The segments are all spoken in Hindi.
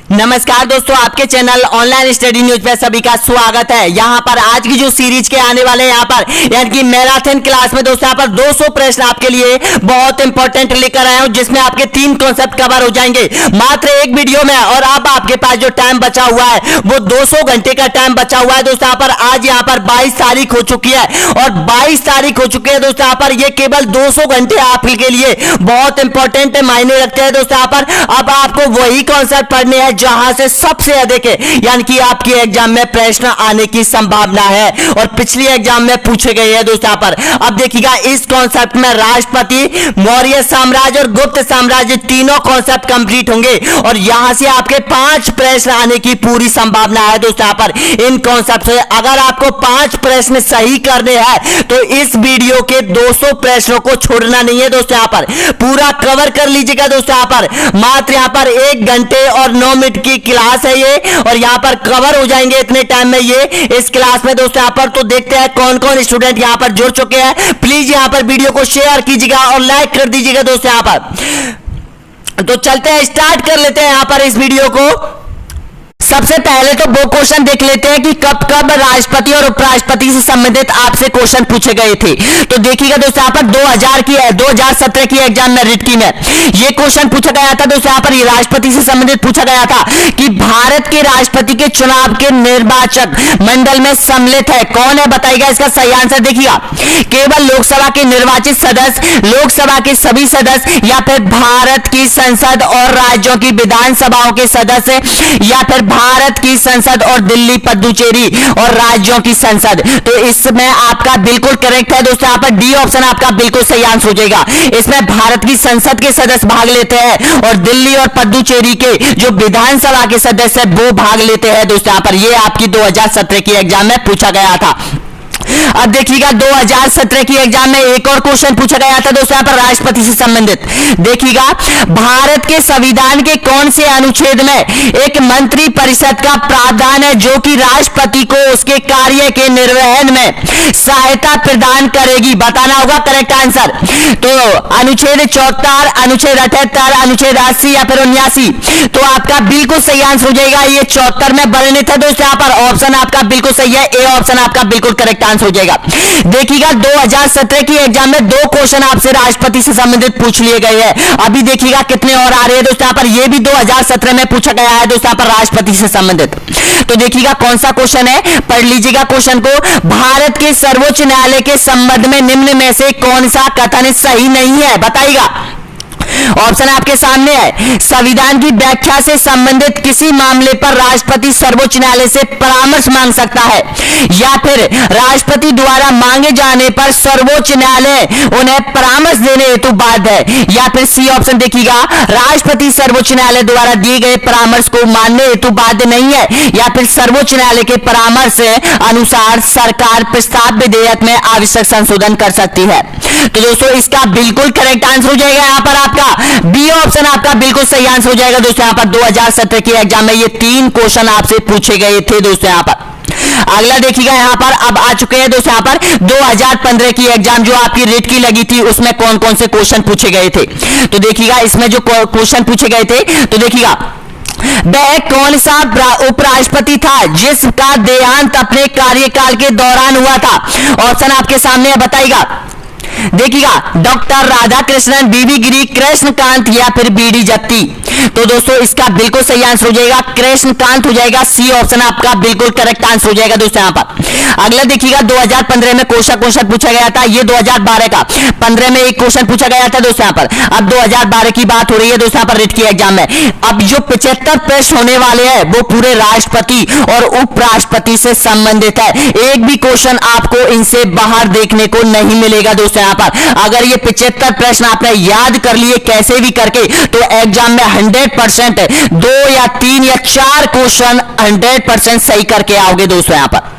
नमस्कार दोस्तों, आपके चैनल ऑनलाइन स्टडी न्यूज पे सभी का स्वागत है। यहाँ पर आज की जो सीरीज के आने वाले हैं यहाँ पर यानी कि मैराथन क्लास में दोस्तों यहाँ पर 200 प्रश्न आपके लिए बहुत इंपॉर्टेंट लेकर आया हूँ, जिसमें आपके 3 कॉन्सेप्ट कवर हो जाएंगे मात्र एक वीडियो में। और अब आपके पास जो टाइम बचा हुआ है वो 200 घंटे का टाइम बचा हुआ है दोस्तों। यहाँ पर आज यहाँ पर 22 तारीख हो चुकी है और 22 तारीख हो चुकी है दोस्तों। यहाँ पर ये केवल 200 घंटे आपके लिए बहुत इंपॉर्टेंट मायने रखते हैं दोस्तों। यहाँ पर अब आपको वही कॉन्सेप्ट पढ़ने हैं जहां से सबसे अधिक है यानी कि आपके एग्जाम में प्रश्न आने की संभावना है और पिछली एग्जाम में पूछे गए हैं दोस्तों। यहाँ पर अब देखिएगा, इस कॉन्सेप्ट में राष्ट्रपति, मौर्य साम्राज्य और गुप्त साम्राज्य तीनों कॉन्सेप्ट कंप्लीट होंगे और यहां से आपके 5 प्रश्न आने की पूरी संभावना है दोस्तों। यहाँ पर इन कॉन्सेप्ट से अगर आपको 5 प्रश्न सही करने हैं तो इस वीडियो के 200 प्रश्नों को छोड़ना नहीं है दोस्तों। यहाँ पर पूरा कवर कर लीजिएगा दोस्तों। यहाँ पर मात्र यहाँ पर 1 घंटे और 9 मिनट की क्लास है ये और यहाँ पर कवर हो जाएंगे इतने टाइम में ये इस क्लास में दोस्तों। यहाँ पर तो देखते हैं कौन कौन स्टूडेंट यहाँ पर जुड़ चुके हैं। प्लीज यहाँ पर वीडियो को शेयर कीजिएगा और लाइक कर दीजिएगा दोस्तों। यहाँ पर तो चलते हैं, स्टार्ट कर लेते हैं यहाँ पर इस वीडियो को। सबसे पहले तो वो क्वेश्चन देख लेते हैं कि कब कब राष्ट्रपति और उपराष्ट्रपति से संबंधित आपसे क्वेश्चन पूछे गए थे। तो देखिएगा दोस्तों, यहाँ पर 2017 की एग्जाम में रिट की में ये क्वेश्चन पूछा गया था दोस्तों। यहाँ पर ये राष्ट्रपति से संबंधित पूछा गया था कि भारत के राष्ट्रपति के चुनाव के निर्वाचक मंडल में सम्मिलित है कौन है, बताइएगा इसका सही आंसर। देखिएगा, केवल लोकसभा के निर्वाचित सदस्य, लोकसभा के सभी सदस्य या फिर भारत की संसद और राज्यों की विधानसभाओं के सदस्य या फिर भारत की संसद और दिल्ली, पुडुचेरी और राज्यों की संसद। तो इसमें आपका बिल्कुल करेक्ट है दोस्तों। यहाँ पर डी ऑप्शन आपका बिल्कुल सही आंसर हो जाएगा। इसमें भारत की संसद के सदस्य भाग लेते हैं और दिल्ली और पुडुचेरी के जो विधानसभा के सदस्य है वो भाग लेते हैं दोस्तों। यहाँ पर ये आपकी 2017 की एग्जाम में पूछा गया था। अब देखिएगा, 2017 की एग्जाम में एक और क्वेश्चन पूछा गया था दोस्तों यहाँ पर राष्ट्रपति से संबंधित। देखिएगा, भारत के संविधान के कौन से अनुच्छेद में एक मंत्री परिषद का प्रावधान है जो कि राष्ट्रपति को उसके कार्य के निर्वहन में सहायता प्रदान करेगी, बताना होगा करेक्ट आंसर। तो अनुच्छेद 74, अनुच्छेद 78, अनुच्छेद 80 या फिर 79। तो आपका बिल्कुल सही आंसर हो जाएगा ये 74 में वर्णित है दोस्तों। यहाँ पर ऑप्शन आपका बिल्कुल सही है, ए ऑप्शन आपका बिल्कुल करेक्ट आंसर हो जाएगा। देखिएगा, 2017 की एग्जाम में 2 क्वेश्चन आपसे राष्ट्रपति से संबंधित पूछ लिए गए हैं। अभी देखिएगा कितने और आ रहे हैं दोस्तों। यहाँ पर ये भी 2017 में पूछा गया है दोस्तों यहाँ पर राष्ट्रपति से संबंधित। तो देखिएगा कौन सा क्वेश्चन है, पढ़ लीजिएगा क्वेश्चन को। भारत के सर्वोच्च न्यायालय के संबंध में निम्न में से कौन सा कथन सही नहीं है, बताइएगा। ऑप्शन आपके सामने है। संविधान की व्याख्या से संबंधित किसी मामले पर राष्ट्रपति सर्वोच्च न्यायालय से परामर्श मांग सकता है या फिर राष्ट्रपति द्वारा मांगे जाने पर सर्वोच्च न्यायालय उन्हें परामर्श देने हेतु बाध्य है, या फिर सी ऑप्शन देखिएगा, राष्ट्रपति सर्वोच्च न्यायालय द्वारा दिए गए परामर्श को मानने हेतु बाध्य नहीं है, या फिर सर्वोच्च न्यायालय के परामर्श अनुसार सरकार प्रस्ताव विधेयक में आवश्यक संशोधन कर सकती है। तो दोस्तों इसका बिल्कुल करेक्ट आंसर हो जाएगा यहाँ पर आपका बी ऑप्शन आपका बिल्कुल सही आंसर हो जाएगा दोस्तों। यहाँ पर 2017 की एग्जाम में ये 3 क्वेश्चन आपसे पूछे गए थे दोस्तों। यहाँ पर अगला देखिएगा, यहाँ पर अब आ चुके हैं दोस्तों यहाँ पर 2015 की एग्जाम जो आपकी रिट की लगी थी उसमें कौन कौन से क्वेश्चन पूछे गए थे। तो देखिएगा, इसमें जो क्वेश्चन पूछे गए थे तो देखिएगा, वह कौन सा उपराष्ट्रपति था जिसका देहांत अपने कार्यकाल के दौरान हुआ था। ऑप्शन आपके सामने है, बताइएगा। देखिएगा, डॉक्टर राधाकृष्णन, बीबी गिरी, कृष्णकांत या फिर बीडी जत्ती। तो दोस्तों इसका बिल्कुल सही आंसर हो जाएगा कृष्णकांत हो जाएगा, सी ऑप्शन आपका बिल्कुल करेक्ट आंसर हो जाएगा दोस्तों। यहाँ पर अगला देखिएगा, 2015 में क्वेश्चन पूछा गया था, ये 2012 का 15 में एक क्वेश्चन पूछा गया था दोस्तों। यहाँ पर अब 2012 की बात हो रही है दोस्तों यहाँ पर रिट की एग्जाम में। अब जो 75 प्रश्न होने वाले हैं वो पूरे राष्ट्रपति और उपराष्ट्रपति से संबंधित है। एक भी क्वेश्चन आपको इनसे बाहर देखने को नहीं मिलेगा दोस्तों। यहाँ पर अगर ये 75 प्रश्न आपने याद कर लिए कैसे भी करके तो एग्जाम में 100% 2 या 3 या 4 क्वेश्चन 100% सही करके आओगे दोस्तों। यहाँ पर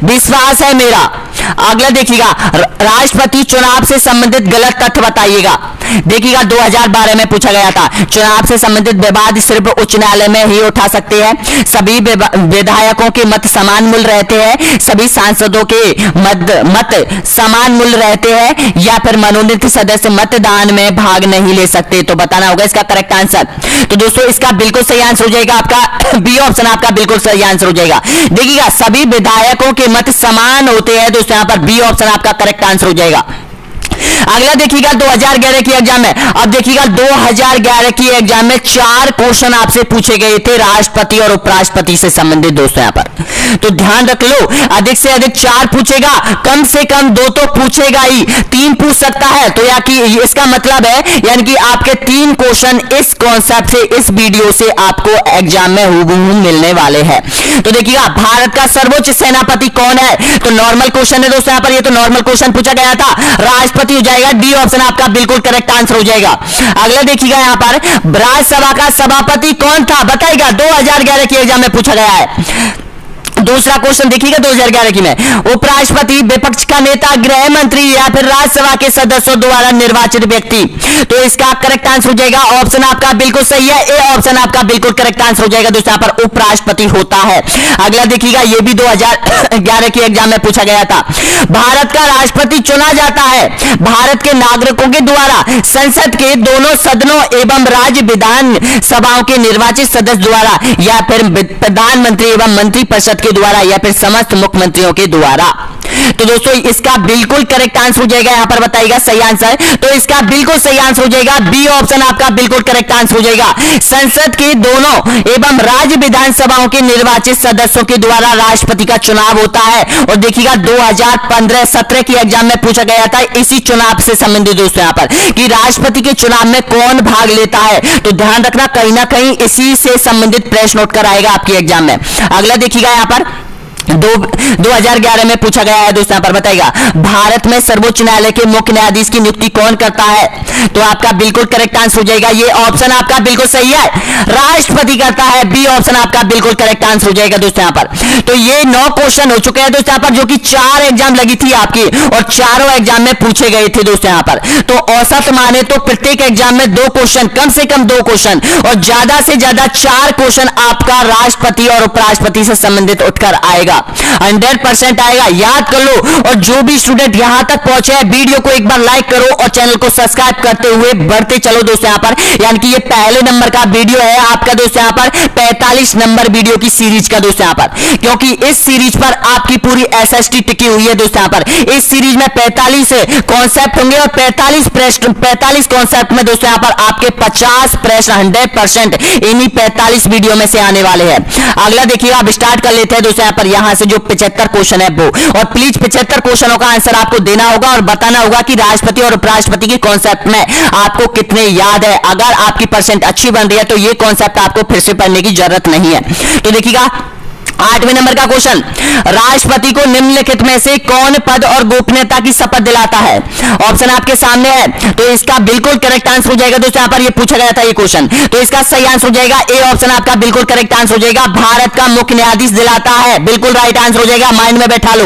विश्वास है मेरा। अगला देखिएगा, राष्ट्रपति चुनाव से संबंधित गलत तथ्य बताइएगा। देखिएगा 2012 में पूछा गया था, चुनाव से संबंधित विवाद सिर्फ उच्च न्यायालय में ही उठा सकते हैं, सभी विधायकों के मत समान मूल्य रहते हैं, सभी सांसदों के मत समान मूल्य रहते हैं, या फिर मनोनीत सदस्य मतदान में भाग नहीं ले सकते। तो बताना होगा इसका करेक्ट आंसर। तो दोस्तों इसका बिल्कुल सही आंसर हो जाएगा आपका बी ऑप्शन, आपका बिल्कुल सही आंसर हो जाएगा। देखिएगा सभी विधायकों के मत समान होते हैं दोस्तों, यहां पर बी ऑप्शन आपका करेक्ट आंसर हो जाएगा। अगला देखिएगा 2011 की एग्जाम में, अब देखिएगा 2011 की एग्जाम में 4 क्वेश्चन आपसे पूछे गए थे राष्ट्रपति और उपराष्ट्रपति से संबंधित दोस्तों यहां पर, तो ध्यान रख लो, अधिक से अधिक 4 पूछेगा, कम से कम 2 तो पूछेगा ही, 3 पूछ सकता है। तो या कि इसका मतलब है यानी कि आपके 3 क्वेश्चन इस कॉन्सेप्ट से, इस वीडियो से आपको एग्जाम में हूबहू मिलने वाले हैं। तो देखिएगा भारत का सर्वोच्च सेनापति कौन है, तो नॉर्मल क्वेश्चन है दोस्तों यहां पर, ये तो नॉर्मल क्वेश्चन पूछा गया था, राष्ट्रपति हो जाएगा, डी ऑप्शन आपका बिल्कुल करेक्ट आंसर हो जाएगा। अगला देखिएगा यहां पर राज्यसभा का सभापति कौन था, बताइएगा 2011 की एग्जाम में पूछा गया है। दूसरा क्वेश्चन देखिएगा 2011 की में, उपराष्ट्रपति, विपक्ष का नेता, गृह मंत्री या फिर राज्यसभा के सदस्यों द्वारा निर्वाचित व्यक्ति। तो इसका करेक्ट आंसर हो जाएगा, ऑप्शन आपका बिल्कुल सही है, ए ऑप्शन आपका बिल्कुल करेक्ट आंसर हो जाएगा दोस्तों, यहां पर उपराष्ट्रपति होता है। अगला देखिएगा, यह भी 2011 की एग्जाम में पूछा गया था, भारत का राष्ट्रपति चुना जाता है भारत के नागरिकों के द्वारा, संसद के दोनों सदनों एवं राज्य विधान सभाओं के निर्वाचित सदस्य द्वारा, या फिर प्रधानमंत्री एवं मंत्रिपरिषद के द्वारा, या फिर समस्त मुख्यमंत्रियों के द्वारा। तो दोस्तों इसका बिल्कुल करेक्ट आंसर हो जाएगा, यहां पर बताइएगा सही आंसर, तो इसका बिल्कुल सही आंसर हो जाएगा, बी ऑप्शन आपका बिल्कुल करेक्ट आंसर हो जाएगा। संसद के दोनों एवं राज्य विधानसभाओं के निर्वाचित सदस्यों के द्वारा राष्ट्रपति का चुनाव होता है। और देखिएगा 2015-17 की एग्जाम में पूछा गया था इसी चुनाव से संबंधित दोस्तों यहां पर, कि राष्ट्रपति के चुनाव में कौन भाग लेता है। तो ध्यान रखना, कहीं ना कहीं इसी से संबंधित प्रश्न नोट कर आएगा आपकी एग्जाम में। अगला देखिएगा यहां पर 2011 में पूछा गया है दोस्तों, पर बताइएगा भारत में सर्वोच्च न्यायालय के मुख्य न्यायाधीश की नियुक्ति कौन करता है। तो आपका बिल्कुल करेक्ट आंसर हो जाएगा, ये ऑप्शन आपका बिल्कुल सही है, राष्ट्रपति करता है, बी ऑप्शन आपका बिल्कुल करेक्ट आंसर हो जाएगा दोस्तों यहां पर। तो ये 9 क्वेश्चन हो चुके हैं दोस्तों यहां पर, जो कि 4 एग्जाम लगी थी आपकी, और चारों एग्जाम में पूछे गए थे दोस्तों यहां पर। तो औसत माने तो प्रत्येक एग्जाम में 2 क्वेश्चन, कम से कम 2 क्वेश्चन, और ज्यादा से ज्यादा 4 क्वेश्चन आपका राष्ट्रपति और उपराष्ट्रपति से संबंधित उठकर आएगा, 100% आएगा, याद कर लो। और जो भी स्टूडेंट यहां तक पहुंचे हैं, वीडियो को एक बार लाइक करो और चैनल को सब्सक्राइब करते हुए बढ़ते चलो दोस्तों यहां पर, यानी कि ये पहले नंबर का वीडियो है आपका दोस्तों यहां पर, 45 नंबर वीडियो की सीरीज का दोस्तों यहां पर, क्योंकि इस सीरीज पर आपकी पूरी एसएसटी टिकी हुई है दोस्तों यहां पर। इस सीरीज में 45 कॉन्सेप्ट होंगे, और 45 कॉन्सेप्ट में दोस्तों यहां पर आपके 50 प्रश्न 100% इन्हीं 45 वीडियो में से आने वाले हैं। अगला देखिए, आप स्टार्ट कर लेते हैं दोस्तों यहां पर, यहां से जो 75 क्वेश्चन है वो, और प्लीज 75 क्वेश्चनों का आंसर आपको देना होगा और बताना होगा कि राष्ट्रपति और उपराष्ट्रपति की कॉन्सेप्ट में आपको कितने याद है। अगर आपकी परसेंट अच्छी बन रही है तो ये कॉन्सेप्ट आपको फिर से पढ़ने की जरूरत नहीं है। तो देखिएगा 8वें नंबर का क्वेश्चन, राष्ट्रपति को निम्नलिखित में से कौन पद और गोपनीयता की शपथ दिलाता है। ऑप्शन आपके सामने है, तो इसका बिल्कुल करेक्ट आंसर हो जाएगा दोस्तों, यहां पर ये पूछा गया था ये क्वेश्चन, तो इसका सही आंसर हो जाएगा, ए ऑप्शन आपका बिल्कुल करेक्ट आंसर हो जाएगा, भारत का मुख्य न्यायाधीश दिलाता है, बिल्कुल राइट आंसर हो जाएगा, माइंड में बैठा लो।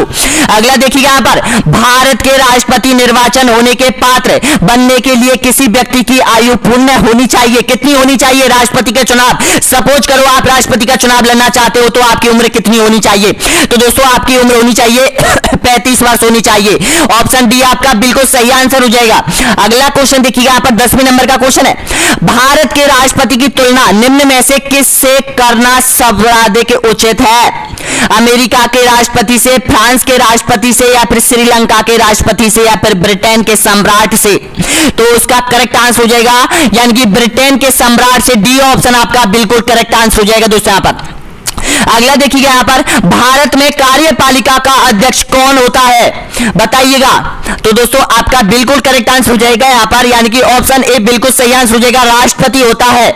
अगला देखिएगा यहां पर, भारत के राष्ट्रपति निर्वाचन होने के पात्र बनने के लिए किसी व्यक्ति की आयु पूर्ण होनी चाहिए, कितनी होनी चाहिए राष्ट्रपति के चुनाव। सपोज करो आप राष्ट्रपति का चुनाव लड़ना चाहते हो, तो आपकी उम्र कितनी होनी चाहिए। तो दोस्तों आपकी उम्र होनी चाहिए 35 वर्ष होनी चाहिए, ऑप्शन डी आपका बिल्कुल सही आंसर हो जाएगा। अगला क्वेश्चन देखिएगा यहां पर 10वें नंबर का क्वेश्चन है, भारत के राष्ट्रपति की तुलना निम्न में से किससे करना सर्वाधिक उचित है। अमेरिका के राष्ट्रपति से, फ्रांस के राष्ट्रपति से, या फिर श्रीलंका के राष्ट्रपति से, या फिर ब्रिटेन के सम्राट से। तो उसका करेक्ट आंसर हो जाएगा यानी कि ब्रिटेन के सम्राट से, डी ऑप्शन आपका बिल्कुल करेक्ट आंसर हो जाएगा दोस्तों यहां पर। अगला देखिएगा यहां पर, भारत में कार्यपालिका का अध्यक्ष कौन होता है बताइएगा। तो दोस्तों आपका बिल्कुल करेक्ट आंसर हो जाएगा यहां पर, यानी कि ऑप्शन ए बिल्कुल सही आंसर हो जाएगा, राष्ट्रपति होता है।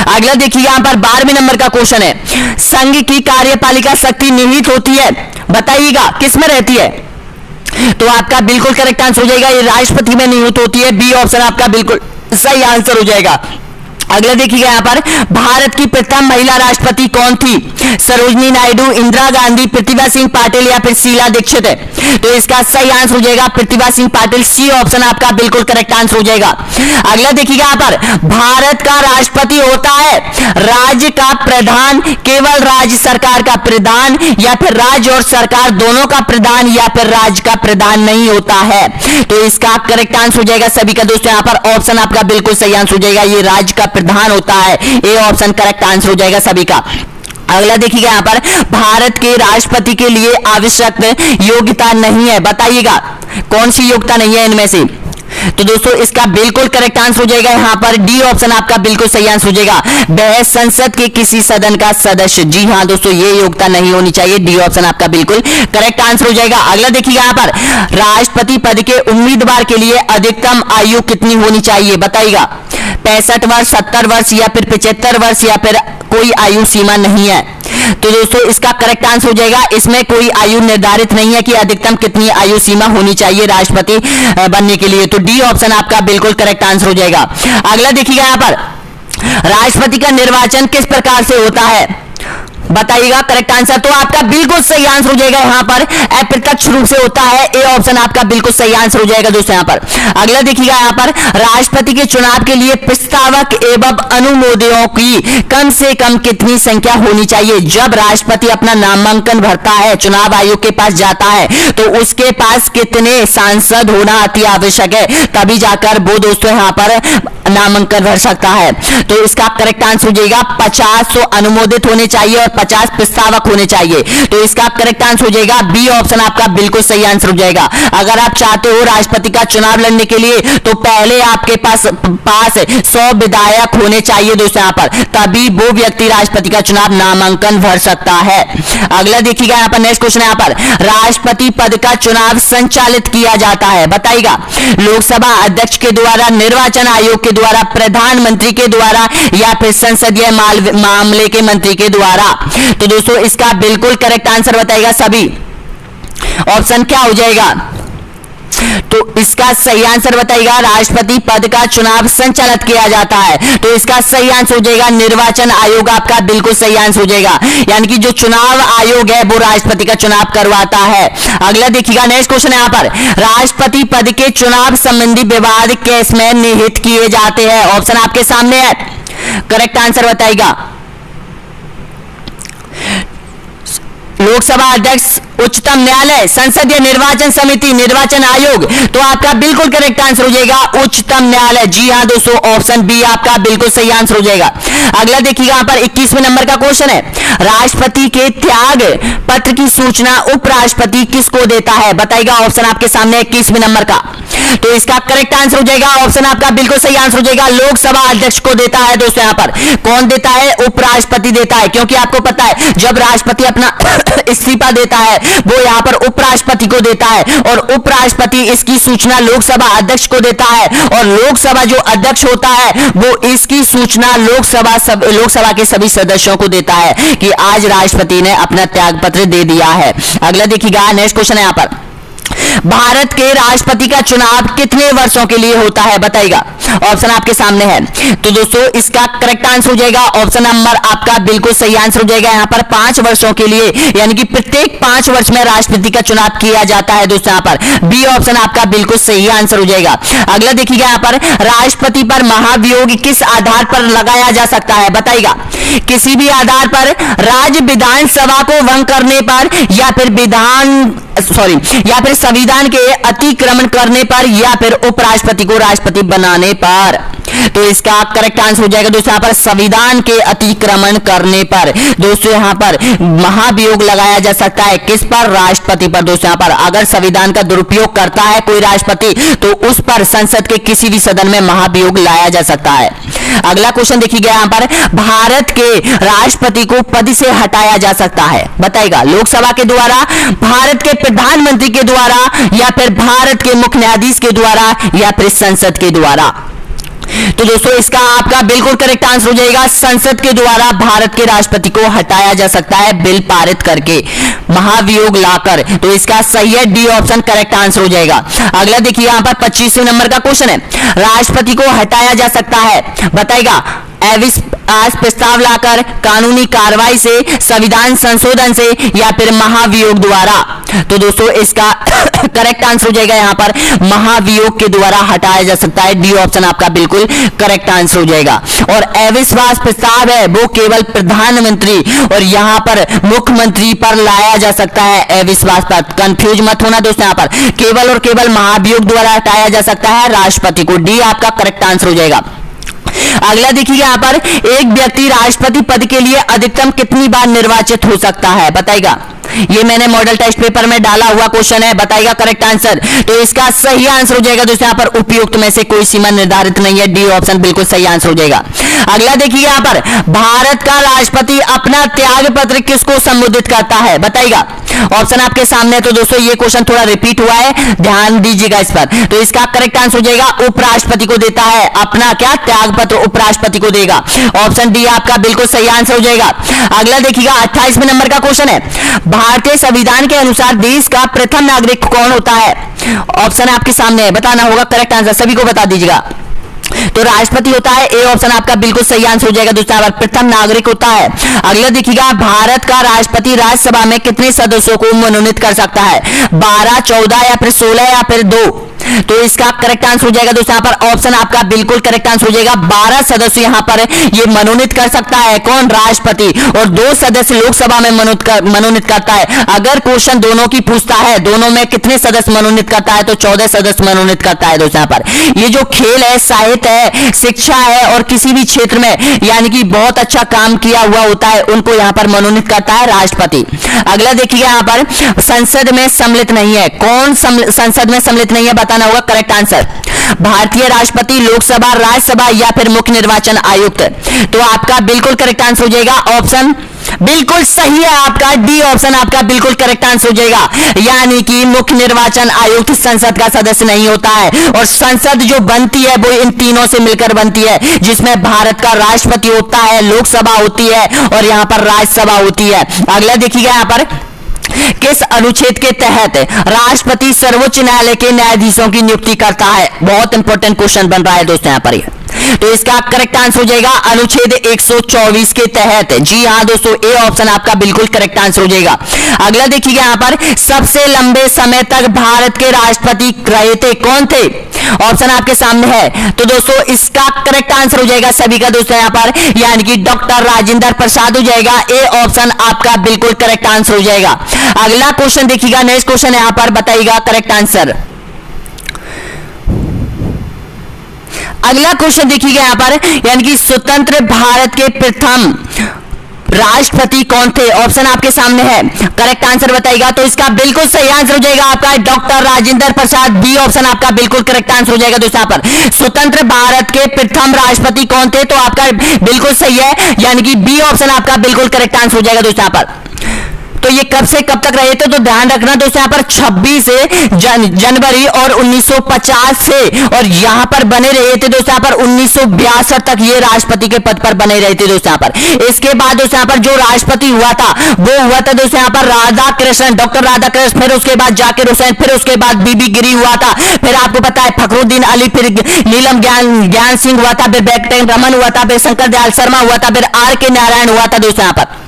अगला देखिए यहां पर 12वें नंबर का क्वेश्चन है, संघ की कार्यपालिका शक्ति निहित होती है, बताइएगा किसमें रहती है। तो आपका बिल्कुल करेक्ट आंसर हो जाएगा, ये राष्ट्रपति में निहित होती है, बी ऑप्शन आपका बिल्कुल सही आंसर हो जाएगा। अगला देखिएगा यहाँ पर, भारत की प्रथम महिला राष्ट्रपति कौन थी? सरोजनी नायडू, इंदिरा गांधी, प्रतिभा सिंह पाटिल या फिर शीला दीक्षित है? तो इसका सही आंसर हो जाएगा प्रतिभा सिंह पाटिल। सी ऑप्शन आपका बिल्कुल करेक्ट आंसर हो जाएगा। अगला देखिएगा यहाँ पर, भारत का राष्ट्रपति होता है राज्य का प्रधान, केवल राज्य सरकार का प्रधान, या फिर राज्य और सरकार दोनों का प्रधान, या फिर राज्य का प्रधान नहीं होता है? तो इसका करेक्ट आंसर हो जाएगा सभी का दोस्तों यहाँ पर ऑप्शन आपका बिल्कुल सही आंसर हो जाएगा, ये राज्य का प्रधान होता है। ये ऑप्शन करेक्ट आंसर हो जाएगा सभी का। अगला देखिएगा यहाँ पर, भारत के राष्ट्रपति के लिए आवश्यक योग्यता नहीं है, बताइएगा कौन सी योग्यता नहीं है इनमें से? तो दोस्तों इसका बिल्कुल करेक्ट आंसर हो जाएगा यहाँ पर डी ऑप्शन आपका बिल्कुल सही आंसर हो जाएगा, वह संसद के किसी सदन का सदस्य। जी हाँ दोस्तों, ये योग्यता नहीं होनी चाहिए। डी ऑप्शन आपका बिल्कुल करेक्ट आंसर हो जाएगा। अगला देखिएगा यहाँ पर, राष्ट्रपति पद के उम्मीदवार के लिए अधिकतम आयु कितनी होनी चाहिए, बताइएगा 65 वर्ष, 70 वर्ष या फिर 75 वर्ष, या फिर कोई आयु सीमा नहीं है? तो दोस्तों इसका करेक्ट आंसर हो जाएगा, इसमें कोई आयु निर्धारित नहीं है कि अधिकतम कितनी आयु सीमा होनी चाहिए राष्ट्रपति बनने के लिए। तो डी ऑप्शन आपका बिल्कुल करेक्ट आंसर हो जाएगा। अगला देखिएगा यहाँ पर, राष्ट्रपति का निर्वाचन किस प्रकार से होता है, बताइएगा करेक्ट आंसर। तो आपका बिल्कुल सही आंसर हो जाएगा यहाँ पर अप्रत्यक्ष रूप से होता है। ए ऑप्शन आपका बिल्कुल सही आंसर हो जाएगा दोस्तों यहाँ पर। अगला देखिएगा यहाँ पर, राष्ट्रपति के चुनाव के लिए प्रस्तावक एवं अनुमोदकों की कम से कम कितनी संख्या होनी चाहिए? जब राष्ट्रपति अपना नामांकन भरता है, चुनाव आयोग के पास जाता है, तो उसके पास कितने सांसद होना अति आवश्यक है, तभी जाकर वो दोस्तों यहाँ पर नामांकन भर सकता है। तो इसका करेक्ट आंसर हो जाएगा 50 अनुमोदित होने चाहिए और 50 प्रस्तावक होने चाहिए। तो इसका करेक्ट आंसर हो जाएगा बी ऑप्शन आपका बिल्कुल सही आंसर हो जाएगा। अगर आप चाहते हो राष्ट्रपति का चुनाव लड़ने के लिए, तो पहले आपके पास 100 विधायक होने चाहिए दोस्तों यहाँ पर, तभी वो व्यक्ति राष्ट्रपति का चुनाव नामांकन भर सकता है। अगला देखिएगा यहाँ पर, नेक्स्ट क्वेश्चन यहाँ पर, राष्ट्रपति पद का चुनाव संचालित किया जाता है, बताइएगा लोकसभा अध्यक्ष के द्वारा, निर्वाचन आयोग के द्वारा, प्रधानमंत्री के द्वारा, या फिर संसदीय मामले के मंत्री के द्वारा? तो दोस्तों इसका बिल्कुल करेक्ट आंसर बताइएगा सभी। ऑप्शन क्या हो जाएगा? तो इसका सही आंसर बताइएगा, राष्ट्रपति पद का चुनाव संचालित किया जाता है। तो इसका सही आंसर हो जाएगा निर्वाचन आयोग आपका बिल्कुल सही आंसर हो जाएगा, यानी कि जो चुनाव आयोग है वो राष्ट्रपति का चुनाव करवाता है। अगला देखिएगा, नेक्स्ट क्वेश्चन यहाँ पर, राष्ट्रपति पद के चुनाव संबंधी विवाद केस में निहित किए जाते हैं? ऑप्शन आपके सामने है, करेक्ट आंसर बताइएगा। लोकसभा अध्यक्ष, उच्चतम न्यायालय, संसदीय निर्वाचन समिति, निर्वाचन आयोग? तो आपका बिल्कुल करेक्ट आंसर हो जाएगा उच्चतम न्यायालय। जी हाँ दोस्तों, ऑप्शन बी आपका बिल्कुल सही आंसर हो जाएगा। अगला देखिएगा यहाँ पर 21वें नंबर का क्वेश्चन है, राष्ट्रपति के त्याग पत्र की सूचना उपराष्ट्रपति किसको देता है? बताइएगा, ऑप्शन आपके सामने 21वें नंबर का। तो इसका करेक्ट आंसर हो जाएगा, ऑप्शन आपका बिल्कुल सही आंसर हो जाएगा, लोकसभा अध्यक्ष को देता है दोस्तों यहाँ पर। कौन देता है? उपराष्ट्रपति देता है, क्योंकि आपको पता है जब राष्ट्रपति अपना इस्तीफा देता है वो यहाँ पर उपराष्ट्रपति को देता है, और उपराष्ट्रपति इसकी सूचना लोकसभा अध्यक्ष को देता है, और लोकसभा जो अध्यक्ष होता है वो इसकी सूचना लोकसभा के सभी सदस्यों को देता है कि आज राष्ट्रपति ने अपना त्यागपत्र दे दिया है। अगला देखिएगा, नेक्स्ट क्वेश्चन है यहाँ पर, भारत के राष्ट्रपति का चुनाव कितने वर्षों के लिए होता है? बताइएगा, ऑप्शन आपके सामने है। तो दोस्तों इसका करेक्ट आंसर हो जाएगा, ऑप्शन नंबर आपका बिल्कुल सही आंसर हो जाएगा यहाँ पर 5 वर्षों के लिए, यानी कि प्रत्येक 5 वर्ष में राष्ट्रपति का चुनाव किया जाता है दोस्तों यहाँ पर। बी ऑप्शन आपका बिल्कुल सही आंसर हो जाएगा। अगला देखिएगा यहाँ पर, राष्ट्रपति पर महाभियोग किस आधार पर लगाया जा सकता है? बताइएगा, किसी भी आधार पर, राज्य विधानसभा को भंग करने पर, या फिर संविधान के अतिक्रमण करने पर, या फिर उपराष्ट्रपति को राष्ट्रपति बनाने पर? तो इसका करेक्ट आंसर हो जाएगा दोस्तों यहाँ पर संविधान के अतिक्रमण करने पर। दोस्तों यहाँ पर महाभियोग लगाया जा सकता है किस पर? राष्ट्रपति पर दोस्तों यहाँ पर। अगर संविधान का दुरुपयोग करता है कोई राष्ट्रपति तो उस पर संसद के किसी भी सदन में महाभियोग लाया जा सकता है। अगला क्वेश्चन देखिएगा यहाँ पर, भारत के राष्ट्रपति को पद से हटाया जा सकता है? बताइएगा, लोकसभा के द्वारा, भारत के प्रधानमंत्री के द्वारा, या फिर भारत के मुख्य न्यायाधीश के द्वारा, या फिर संसद के द्वारा? तो दोस्तों इसका आपका बिल्कुल करेक्ट आंसर हो जाएगा, संसद के द्वारा भारत के राष्ट्रपति को हटाया जा सकता है बिल पारित करके, महाभियोग लाकर। तो इसका सही है, डी ऑप्शन करेक्ट आंसर हो जाएगा। अगला देखिए यहाँ पर 25वें नंबर का क्वेश्चन है, राष्ट्रपति को हटाया जा सकता है? बताइएगा, अविश्वास प्रस्ताव लाकर, कानूनी कार्रवाई से, संविधान संशोधन से, या फिर महाभियोग द्वारा। तो दोस्तों इसका करेक्ट आंसर हो जाएगा यहाँ पर महाभियोग के द्वारा हटाया जा सकता है। डी ऑप्शन आपका बिल्कुल करेक्ट आंसर हो जाएगा। और अविश्वास प्रस्ताव है वो केवल प्रधानमंत्री और यहाँ पर मुख्यमंत्री पर लाया जा सकता है। अविश्वास पर कंफ्यूज मत होना दोस्तों, यहाँ पर केवल और केवल महाभियोग द्वारा हटाया जा सकता है राष्ट्रपति को। डी आपका करेक्ट आंसर हो जाएगा। अगला देखिए यहाँ पर, एक व्यक्ति राष्ट्रपति पद के लिए अधिकतम कितनी बार निर्वाचित हो सकता है, बताइएगा। ये मैंने मॉडल टेस्ट पेपर में डाला हुआ क्वेश्चन है, बताइएगा करेक्ट आंसर। तो इसका सही आंसर हो जाएगा दोस्तों यहाँ पर उपयुक्त में से कोई सीमा निर्धारित नहीं है। डी ऑप्शन बिल्कुल सही आंसर हो जाएगा। अगला देखिए यहाँ पर, भारत का राष्ट्रपति अपना त्याग पत्र किसको संबोधित करता है, बताइएगा। ऑप्शन आपके सामने है। तो दोस्तों ये क्वेश्चन थोड़ा रिपीट हुआ है, ध्यान दीजिएगा इस पर। तो इसका करेक्ट आंसर हो जाएगा उपराष्ट्रपति को देता है अपना क्या त्याग पत्र, उपराष्ट्रपति को देगा। ऑप्शन डी आपका बिल्कुल सही आंसर हो जाएगा। अगला देखिएगा 28वें नंबर का क्वेश्चन है, भारतीय संविधान के अनुसार देश का प्रथम नागरिक कौन होता है। ऑप्शन आपके सामने है, बताना होगा करेक्ट आंसर, सभी को बता दीजिएगा। तो राष्ट्रपति होता है, ए ऑप्शन आपका बिल्कुल सही आंसर हो जाएगा दोस्तों, प्रथम नागरिक होता है। अगला देखिएगा, भारत का राष्ट्रपति राज्यसभा में कितने सदस्यों को मनोनीत कर सकता है, 12, 14 या फिर 16 या फिर 2। तो इसका करेक्ट आंसर हो जाएगा दोस्तों यहाँ पर ऑप्शन आपका बिल्कुल करेक्ट आंसर हो जाएगा। 12 सदस्य यहाँ पर ये मनोनीत कर सकता है, कौन, राष्ट्रपति, और 2 सदस्य लोकसभा में मनोनीत करता है। अगर क्वेश्चन दोनों की पूछता है, दोनों में कितने सदस्य मनोनीत करता है, तो 14 सदस्य मनोनीत करता है दोस्तों यहाँ पर। ये जो खेल है, साहित्य है, शिक्षा है और किसी भी क्षेत्र में यानी कि बहुत अच्छा काम किया हुआ होता है, उनको यहाँ पर मनोनीत करता है राष्ट्रपति। अगला देखिए यहाँ पर, संसद में सम्मिलित नहीं है, कौन संसद में सम्मिलित नहीं है, बताना होगा करेक्ट आंसर। भारतीय राष्ट्रपति, लोकसभा, राज्यसभा या फिर मुख्य निर्वाचन आयुक्त। तो आपका बिल्कुल करेक्ट आंसर हो जाएगा ऑप्शन बिल्कुल सही है आपका, डी ऑप्शन आपका बिल्कुल करेक्ट आंसर हो जाएगा। यानी कि मुख्य निर्वाचन आयुक्त संसद का सदस्य नहीं होता है, और संसद जो बनती है वो इन तीनों से मिलकर बनती है, जिसमें भारत का राष्ट्रपति होता है, लोकसभा होती है और यहाँ पर राज्यसभा होती है। अगला देखिएगा यहाँ पर, किस अनुच्छेद के तहत राष्ट्रपति सर्वोच्च न्यायालय के न्यायाधीशों की नियुक्ति करता है। बहुत इंपॉर्टेंट क्वेश्चन बन रहा है दोस्तों यहाँ पर। तो इसका करेक्ट आंसर हो जाएगा अनुच्छेद 124 के तहत। जी हाँ दोस्तों, ए ऑप्शन आपका बिल्कुल करेक्ट आंसर हो जाएगा। अगला देखिएगा यहाँ पर, सबसे लंबे समय तक भारत के राष्ट्रपति रहे थे, कौन थे। ऑप्शन आपके सामने है। तो दोस्तों इसका करेक्ट आंसर हो जाएगा सभी का दोस्तों यहाँ पर, यानी कि डॉक्टर राजेंद्र प्रसाद हो जाएगा। ए ऑप्शन आपका बिल्कुल करेक्ट आंसर हो जाएगा। अगला क्वेश्चन देखिएगा, नेक्स्ट क्वेश्चन यहाँ पर बताइएगा करेक्ट आंसर। अगला क्वेश्चन देखिएगा यहाँ पर, यानी कि स्वतंत्र भारत के प्रथम राष्ट्रपति कौन थे। ऑप्शन आपके सामने है, करेक्ट आंसर बताइएगा। तो इसका बिल्कुल सही आंसर हो जाएगा आपका doctor Rajendra Prasad. B option आपका बिल्कुल करेक्ट आंसर हो जाएगा दोस्तों यहाँ पर। स्वतंत्र भारत के प्रथम राष्ट्रपति कौन थे, तो आपका बिल्कुल सही है, यानी कि बी ऑप्शन आपका बिल्कुल करेक्ट आंसर हो जाएगा दोस्तों यहाँ पर। तो ये कब से कब तक रहे थे, तो ध्यान रखना दोस्तों यहाँ पर 26 जनवरी और 1950 से, और यहाँ पर बने रहे थे दोस्तों यहाँ पर 1962 तक ये राष्ट्रपति के पद पर बने रहे थे दोस्तों यहाँ पर। इसके बाद दोस्तों यहाँ पर जो राष्ट्रपति हुआ था वो हुआ था दोस्तों यहाँ पर राधाकृष्णन, डॉक्टर राधाकृष्णन, फिर उसके बाद जाकिर हुसैन, फिर उसके बाद बीबी गिरी हुआ था, फिर आपको पता है फखरुद्दीन अली, फिर नीलम ज्ञान सिंह हुआ था, फिर वेंकट रमन हुआ था, फिर शंकर दयाल शर्मा हुआ था, फिर आर के नारायण हुआ था दोस्तों यहाँ पर।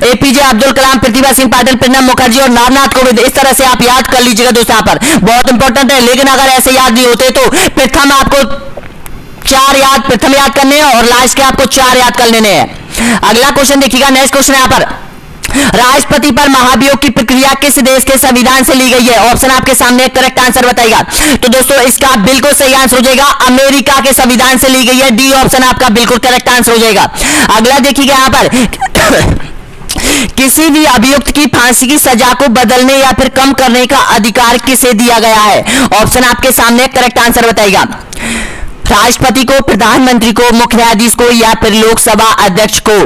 एपीजे अब्दुल कलाम, प्रतिभा सिंह पाटिल, प्रणब मुखर्जी और नामनाथ कोविंद, इस तरह से आप याद कर लीजिएगा दोस्तों यहाँ पर, बहुत इंपॉर्टेंट है। लेकिन अगर ऐसे याद नहीं होते तो प्रथम आपको 4 प्रथम याद करने हैं और लास्ट के आपको 4 याद कर लेने हैं। अगला क्वेश्चन देखिएगा, नेक्स्ट क्वेश्चन यहाँ पर, राष्ट्रपति पर महाभियोग की प्रक्रिया किस देश के संविधान से ली गई है। ऑप्शन आपके सामने, करेक्ट आंसर बताइएगा। तो दोस्तों इसका बिल्कुल सही आंसर हो जाएगा, अमेरिका के संविधान से ली गई है। डी ऑप्शन आपका बिल्कुल करेक्ट आंसर हो जाएगा। अगला देखिएगा यहाँ पर, किसी भी अभियुक्त की फांसी की सजा को बदलने या फिर कम करने का अधिकार किसे दिया गया है। ऑप्शन आपके सामने, करेक्ट आंसर बताइएगा। राष्ट्रपति को, प्रधानमंत्री को, मुख्य न्यायाधीश को या फिर लोकसभा अध्यक्ष को।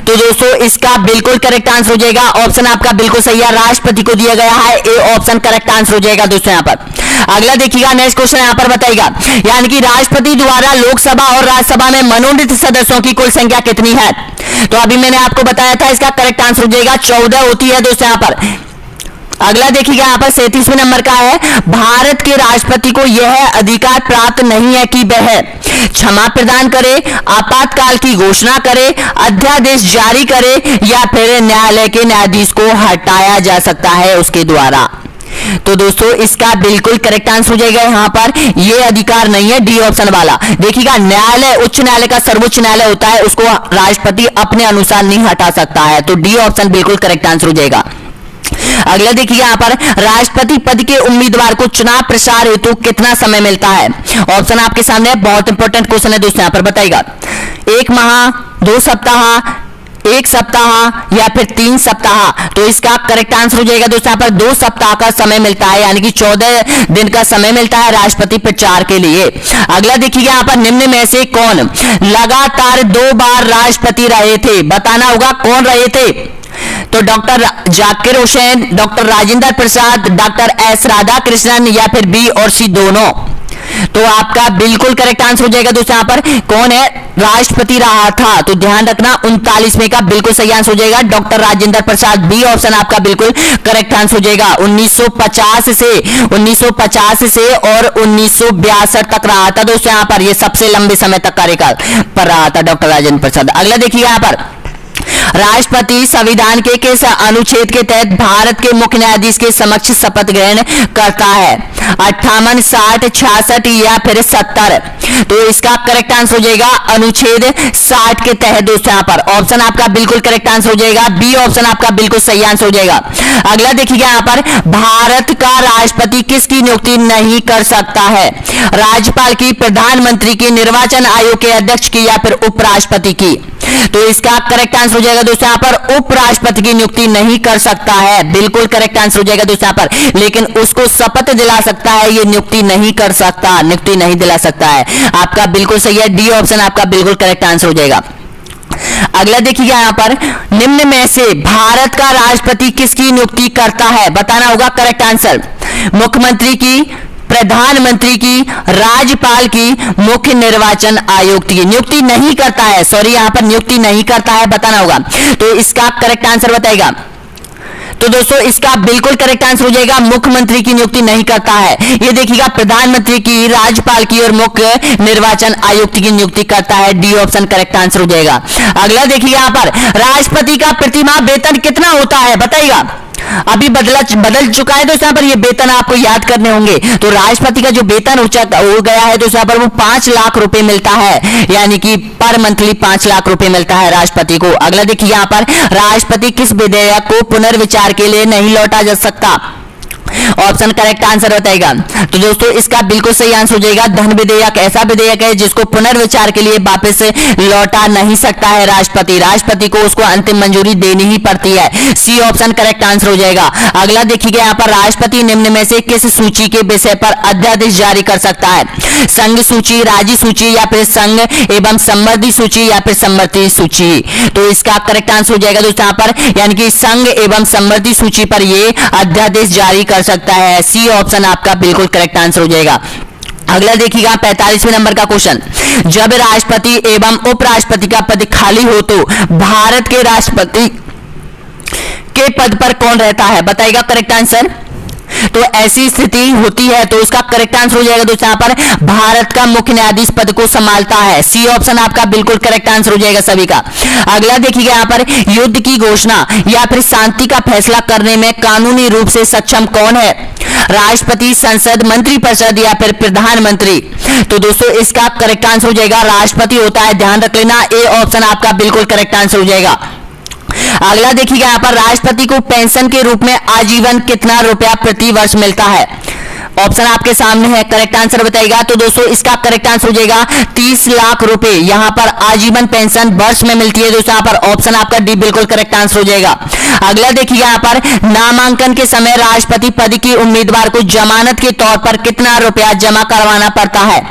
तो दोस्तों इसका बिल्कुल करेक्ट आंसर हो जाएगा, ऑप्शन आपका बिल्कुल सही है, राष्ट्रपति को दिया गया है। ए ऑप्शन करेक्ट आंसर हो जाएगा दोस्तों यहाँ पर। अगला देखिएगा, नेक्स्ट क्वेश्चन यहाँ पर बताइएगा, यानी कि राष्ट्रपति द्वारा लोकसभा और राज्यसभा में मनोनीत सदस्यों की कुल संख्या कितनी है। तो अभी मैंने आपको बताया था, इसका करेक्ट आंसर हो जाएगा 14 होती है दोस्तों यहाँ पर। अगला देखिएगा यहाँ पर 37वें नंबर का है, भारत के राष्ट्रपति को यह अधिकार प्राप्त नहीं है कि वह क्षमा प्रदान करे, आपातकाल की घोषणा करे, अध्यादेश जारी करे या फिर न्यायालय के न्यायाधीश को हटाया जा सकता है उसके द्वारा। तो दोस्तों इसका बिल्कुल करेक्ट आंसर हो जाएगा यहाँ पर, ये अधिकार नहीं है डी ऑप्शन वाला। देखिएगा न्यायालय, उच्च न्यायालय का सर्वोच्च न्यायालय होता है, उसको राष्ट्रपति अपने अनुसार नहीं हटा सकता है। तो डी ऑप्शन बिल्कुल करेक्ट आंसर हो जाएगा। अगला देखिए यहाँ पर, राष्ट्रपति पद के उम्मीदवार को चुनाव प्रचार हेतु कितना समय मिलता है? ऑप्शन आपके सामने, बहुत इंपॉर्टेंट क्वेश्चन है दोस्तों, यहाँ पर बताइएगा 1 माह, 2 सप्ताह, 1 सप्ताह या फिर 3 सप्ताह। तो इसका करेक्ट आंसर हो जाएगा दोस्तों यहाँ पर 2 सप्ताह का समय मिलता है, यानी कि 14 दिन का समय मिलता है राष्ट्रपति प्रचार के लिए। अगला देखिएगा यहाँ पर, निम्न में से कौन लगातार 2 बार राष्ट्रपति रहे थे? बताना होगा कौन रहे थे। तो doctor Zakir Hussain, doctor Rajendra Prasad, doctor S Radhakrishnan या फिर बी और सी दोनों। तो आपका बिल्कुल करेक्ट आंसर हो जाएगा दोस्तों यहाँ पर, कौन है राष्ट्रपति रहा था? तो ध्यान रखना 39वें का बिल्कुल सही आंसर हो जाएगा doctor Rajendra Prasad. B option आपका बिल्कुल करेक्ट आंसर हो जाएगा। 1950 से और 1962 तक रहा था दोस्तों यहाँ पर, ये सबसे लंबे समय तक कार्यकाल पर रहा था डॉक्टर राजेंद्र प्रसाद। अगला देखिए यहाँ पर, राष्ट्रपति संविधान के किस अनुच्छेद के तहत भारत के मुख्य न्यायाधीश के समक्ष शपथ ग्रहण करता है? 58, 60, 66 या फिर 70। तो इसका करेक्ट आंसर हो जाएगा अनुच्छेद 60 के तहत दोस्तों यहाँ पर। ऑप्शन आपका बिल्कुल करेक्ट आंसर हो जाएगा, बी ऑप्शन आपका बिल्कुल सही आंसर हो जाएगा। अगला देखिएगा यहाँ पर, भारत का राष्ट्रपति किसकी नियुक्ति नहीं कर सकता है? राज्यपाल की, प्रधानमंत्री की, निर्वाचन आयोग के अध्यक्ष की या फिर उपराष्ट्रपति की? तो इसका करेक्ट आंसर हो जाएगा दोस्तों यहाँ पर, उपराष्ट्रपति की नियुक्ति नहीं कर सकता है। बिल्कुल करेक्ट आंसर हो जाएगा दोस्तों यहाँ पर, लेकिन उसको शपथ दिला सकता है, ये नियुक्ति नहीं कर सकता, नियुक्ति नहीं दिला सकता है। आपका बिल्कुल सही है, डी ऑप्शन आपका बिल्कुल करेक्ट आंसर हो जाएगा। अगला देखिएगा यहाँ पर, निम्न में से भारत का राष्ट्रपति किसकी नियुक्ति करता है? बताना होगा करेक्ट आंसर। मुख्यमंत्री की, प्रधानमंत्री की, राज्यपाल की, मुख्य निर्वाचन आयुक्त की? नियुक्ति नहीं करता है, सॉरी यहाँ पर नियुक्ति नहीं करता है, बताना होगा। तो इसका करेक्ट आंसर बताएगा। तो दोस्तों इसका बिल्कुल करेक्ट आंसर हो जाएगा, मुख्यमंत्री की नियुक्ति नहीं करता है। ये देखिएगा प्रधानमंत्री की, राज्यपाल की और मुख्य निर्वाचन आयुक्त की नियुक्ति करता है। डी ऑप्शन करेक्ट आंसर हो जाएगा। अगला देखिए यहाँ पर, राष्ट्रपति का प्रतिमाह वेतन कितना होता है? बताइएगा। अभी बदल चुका है दोस्तों यहाँ पर, ये वेतन आपको याद करने होंगे। तो राष्ट्रपति का जो वेतन हो गया है दोस्तों यहाँ पर, वो 5 लाख रुपए मिलता है, यानी कि पर मंथली 5 लाख रुपए मिलता है राष्ट्रपति को। अगला देखिए यहाँ पर, राष्ट्रपति किस विधेयक को पुनर्विचार के लिए नहीं लौटा जा सकता? ऑप्शन करेक्ट आंसर बताएगा। तो दोस्तों इसका बिल्कुल सही आंसर हो जाएगा, धन विधेयक ऐसा विधेयक है जिसको पुनर्विचार के लिए वापस लौटा नहीं सकता है राष्ट्रपति। राष्ट्रपति को उसको अंतिम मंजूरी देनी ही पड़ती है। सी ऑप्शन करेक्ट आंसर हो जाएगा। अगला देखिएगा यहाँ पर, राष्ट्रपति निम्न में से किस सूची के विषय पर अध्यादेश जारी कर सकता है? संघ सूची, राज्य सूची या फिर संघ एवं समृद्धि सूची या फिर समृद्धि सूची? तो इसका करेक्ट आंसर हो जाएगा दोस्तों यहाँ पर, यानी कि संघ एवं समृद्धि सूची पर ये अध्यादेश जारी कर सकता है। सी ऑप्शन आपका बिल्कुल करेक्ट आंसर हो जाएगा। अगला देखिएगा 45वें नंबर का क्वेश्चन, जब राष्ट्रपति एवं उपराष्ट्रपति का पद खाली हो तो भारत के राष्ट्रपति के पद पर कौन रहता है? बताइएगा करेक्ट आंसर। तो ऐसी स्थिति होती है तो उसका करेक्ट आंसर हो जाएगा दोस्तों यहाँ पर, भारत का मुख्य न्यायाधीश पद को संभालता है। सी ऑप्शन आपका बिल्कुल करेक्ट आंसर हो जाएगा सभी का। अगला देखिएगा यहाँ पर, युद्ध की घोषणा या फिर शांति का फैसला करने में कानूनी रूप से सक्षम कौन है? राष्ट्रपति, संसद, मंत्रिपरिषद या फिर प्रधानमंत्री? तो दोस्तों इसका करेक्ट आंसर हो जाएगा राष्ट्रपति होता है, ध्यान रख लेना। ए ऑप्शन आपका बिल्कुल करेक्ट आंसर हो जाएगा। अगला देखिएगा यहाँ पर, राष्ट्रपति को पेंशन के रूप में आजीवन कितना रुपया प्रति वर्ष मिलता है? ऑप्शन आपके सामने है, करेक्ट आंसर बताइएगा। तो दोस्तों इसका करेक्ट आंसर हो जाएगा 30 लाख रुपए यहाँ पर आजीवन पेंशन वर्ष में मिलती है दोस्तों यहाँ पर। ऑप्शन आपका डी बिल्कुल करेक्ट आंसर हो जाएगा। अगला देखिएगा यहाँ पर, नामांकन के समय राष्ट्रपति पद की उम्मीदवार को जमानत के तौर पर कितना रुपया जमा करवाना पड़ता है?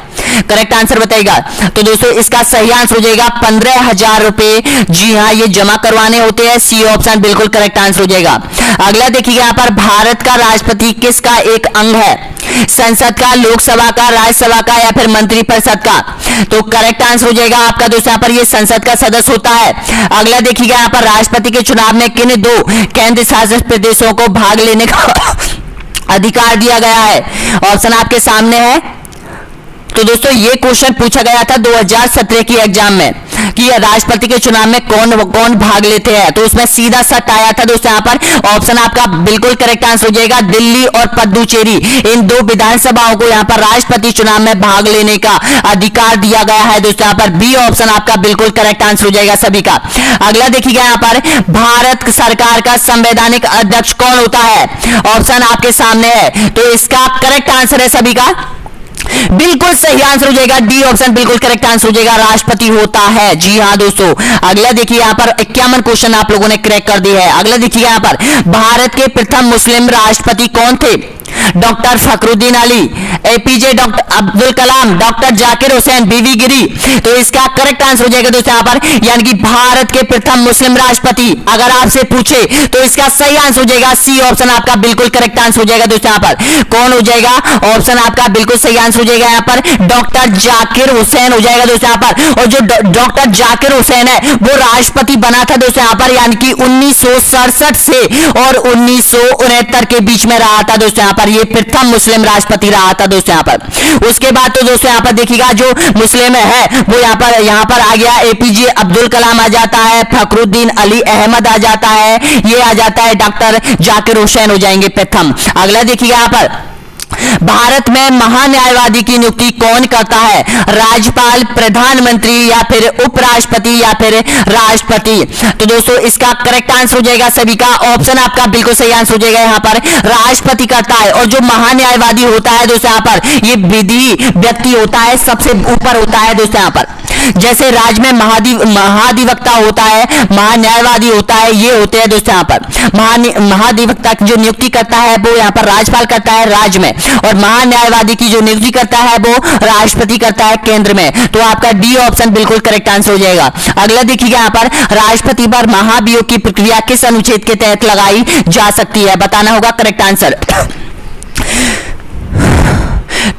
करेक्ट आंसर बताइएगा। तो दोस्तों इसका सही आंसर हो जाएगा 15,000 रुपए। जी हाँ, ये जमा करवाने होते हैं। सी ऑप्शन बिल्कुल करेक्ट आंसर हो जाएगा। अगला देखिएगा यहाँ पर, भारत का राष्ट्रपति किसका एक अंग है? संसद का, लोकसभा का, राज्यसभा का या फिर मंत्रिपरिषद का? तो करेक्ट आंसर हो जाएगा आपका दोस्तों यहाँ पर ये संसद का सदस्य होता है। अगला देखिएगा यहाँ पर, राष्ट्रपति के चुनाव में किन 2 केंद्र शासित प्रदेशों को भाग लेने का अधिकार दिया गया है? ऑप्शन आपके सामने है। तो दोस्तों ये क्वेश्चन पूछा गया था 2017 की एग्जाम में कि राष्ट्रपति के चुनाव में कौन कौन भाग लेते हैं, तो उसमें सीधा सट आया था दोस्तों यहाँ पर। ऑप्शन आपका बिल्कुल करेक्ट आंसर हो जाएगा, दिल्ली और पुडुचेरी, इन 2 विधानसभाओं को यहाँ पर राष्ट्रपति चुनाव में भाग लेने का अधिकार दिया गया है दोस्तों यहाँ पर। बी ऑप्शन आपका बिल्कुल करेक्ट आंसर हो जाएगा सभी का। अगला देखिएगा यहाँ पर, भारत सरकार का संवैधानिक अध्यक्ष कौन होता है? ऑप्शन आपके सामने है। तो इसका करेक्ट आंसर है सभी का, बिल्कुल सही आंसर हो जाएगा डी ऑप्शन बिल्कुल करेक्ट आंसर हो जाएगा, राष्ट्रपति होता है। जी हाँ दोस्तों, अगला देखिए यहाँ पर 51 क्वेश्चन आप लोगों ने क्रैक कर दिए है। अगला देखिए यहाँ पर, भारत के प्रथम मुस्लिम राष्ट्रपति कौन थे? Doctor Fakhruddin Ali, APJ doctor Abdul Kalam, doctor Zakir Hussain, V V Giri. तो इसका करेक्ट आंसर हो जाएगा दोस्तों यहाँ पर, यानी कि भारत के प्रथम मुस्लिम राष्ट्रपति अगर आपसे पूछे तो इसका सही आंसर हो जाएगा सी ऑप्शन आपका बिल्कुल करेक्ट आंसर हो जाएगा दोस्तों यहाँ पर। कौन हो जाएगा? ऑप्शन आपका बिल्कुल सही आंसर हो जाएगा यहाँ पर, डॉक्टर जाकिर हुसैन हो जाएगा दोस्तों यहाँ पर। और जो डॉक्टर जाकिर हुसैन है वो राष्ट्रपति बना था दोस्तों यहाँ पर, यानी कि 1967 से और 1969 के बीच में रहा था दोस्तों यहाँ पर। ये प्रथम मुस्लिम राष्ट्रपति रहा था दोस्तों यहाँ पर। उसके बाद तो दोस्तों यहाँ पर देखिएगा जो मुस्लिम है वो यहाँ पर आ गया, एपीजे अब्दुल कलाम आ जाता है, फखरुद्दीन अली अहमद आ जाता है, ये आ जाता है डॉक्टर जाकिर हुसैन हो जाएंगे प्रथम। अगला देखिएगा यहाँ पर, भारत में महान्यायवादी की नियुक्ति कौन करता है? राज्यपाल, प्रधानमंत्री या फिर उपराष्ट्रपति या फिर राष्ट्रपति? तो दोस्तों इसका करेक्ट आंसर हो जाएगा सभी का, ऑप्शन आपका बिल्कुल सही आंसर हो जाएगा यहाँ पर, राष्ट्रपति करता है। और जो महान्यायवादी होता है दोस्तों यहाँ पर, ये विधि व्यक्ति होता है, सबसे ऊपर होता है दोस्तों यहाँ पर। जैसे राज्य में महाधिवक्ता होता है, महान्यायवादी होता है, ये होते हैं दोस्तों यहाँ पर। महाधिवक्ता की जो नियुक्ति करता है वो यहाँ पर राज्यपाल करता है राज्य में, और महान्यायवादी की जो नियुक्ति करता है वो राष्ट्रपति करता है केंद्र में। तो आपका डी ऑप्शन बिल्कुल करेक्ट आंसर हो जाएगा। अगला देखिएगा यहाँ पर, राष्ट्रपति पर महाभियोग की प्रक्रिया किस अनुच्छेद के तहत लगाई जा सकती है? बताना होगा करेक्ट आंसर।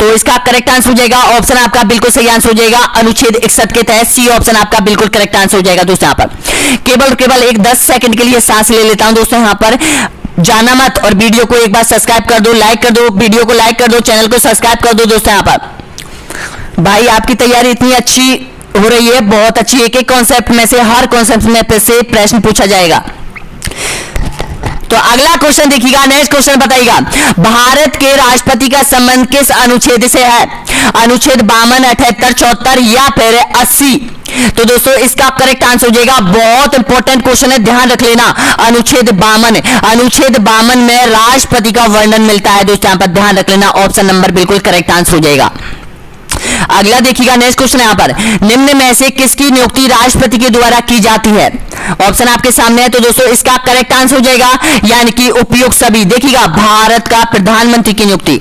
तो इसका करेक्ट आंसर हो जाएगा, ऑप्शन आपका बिल्कुल सही आंसर हो जाएगा, अनुच्छेद 61 के तहत। सी ऑप्शन आपका बिल्कुल करेक्ट आंसर हो जाएगा दोस्तों यहाँ पर। केवल एक 10 सेकंड के लिए सांस ले लेता हूं दोस्तों यहाँ पर, जाना मत, और वीडियो को एक बार सब्सक्राइब कर दो, लाइक कर दो, वीडियो को लाइक कर दो, चैनल को सब्सक्राइब कर दो दोस्तों यहाँ पर। भाई आपकी तैयारी इतनी अच्छी हो रही है, बहुत अच्छी। एक कॉन्सेप्ट में से हर कॉन्सेप्ट में से प्रश्न पूछा जाएगा। तो अगला क्वेश्चन देखिएगा, नेक्स्ट क्वेश्चन बताइएगा, भारत के राष्ट्रपति का संबंध किस अनुच्छेद से है? अनुच्छेद 52, 78, 74 या फिर 80? तो दोस्तों इसका करेक्ट आंसर हो जाएगा, बहुत इंपॉर्टेंट क्वेश्चन है, ध्यान रख लेना, अनुच्छेद 52। अनुच्छेद 52 में राष्ट्रपति का वर्णन मिलता है दोस्तों, यहाँ पर ध्यान रख लेना, ऑप्शन नंबर बिल्कुल करेक्ट आंसर हो जाएगा। अगला देखिएगा, नेक्स्ट क्वेश्चन यहाँ पर, निम्न में से किसकी नियुक्ति राष्ट्रपति के द्वारा की जाती है? ऑप्शन आपके सामने है। तो दोस्तों इसका करेक्ट आंसर हो जाएगा, यानी कि उपयुक्त सभी। देखिएगा, भारत का प्रधानमंत्री की नियुक्ति,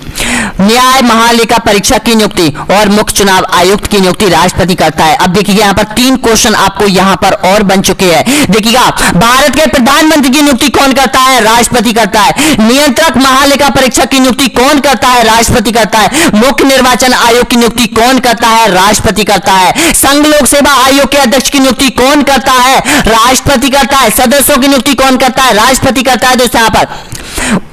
न्याय महालेखा परीक्षक की नियुक्ति और मुख्य चुनाव आयुक्त की नियुक्ति राष्ट्रपति करता है। अब देखिएगा यहाँ पर 3 क्वेश्चन आपको यहाँ पर और बन चुके हैं। देखिएगा, भारत के प्रधानमंत्री की नियुक्ति कौन करता है? राष्ट्रपति करता है। नियंत्रक महालेखा परीक्षक की नियुक्ति कौन करता है? राष्ट्रपति करता है। मुख्य निर्वाचन आयोग की नियुक्ति कौन करता है? राष्ट्रपति करता है। संघ लोक सेवा आयोग के अध्यक्ष की नियुक्ति कौन करता है? राष्ट्रपति करता है। सदस्यों की नियुक्ति कौन करता है? राष्ट्रपति करता है दोस्तों यहाँ पर।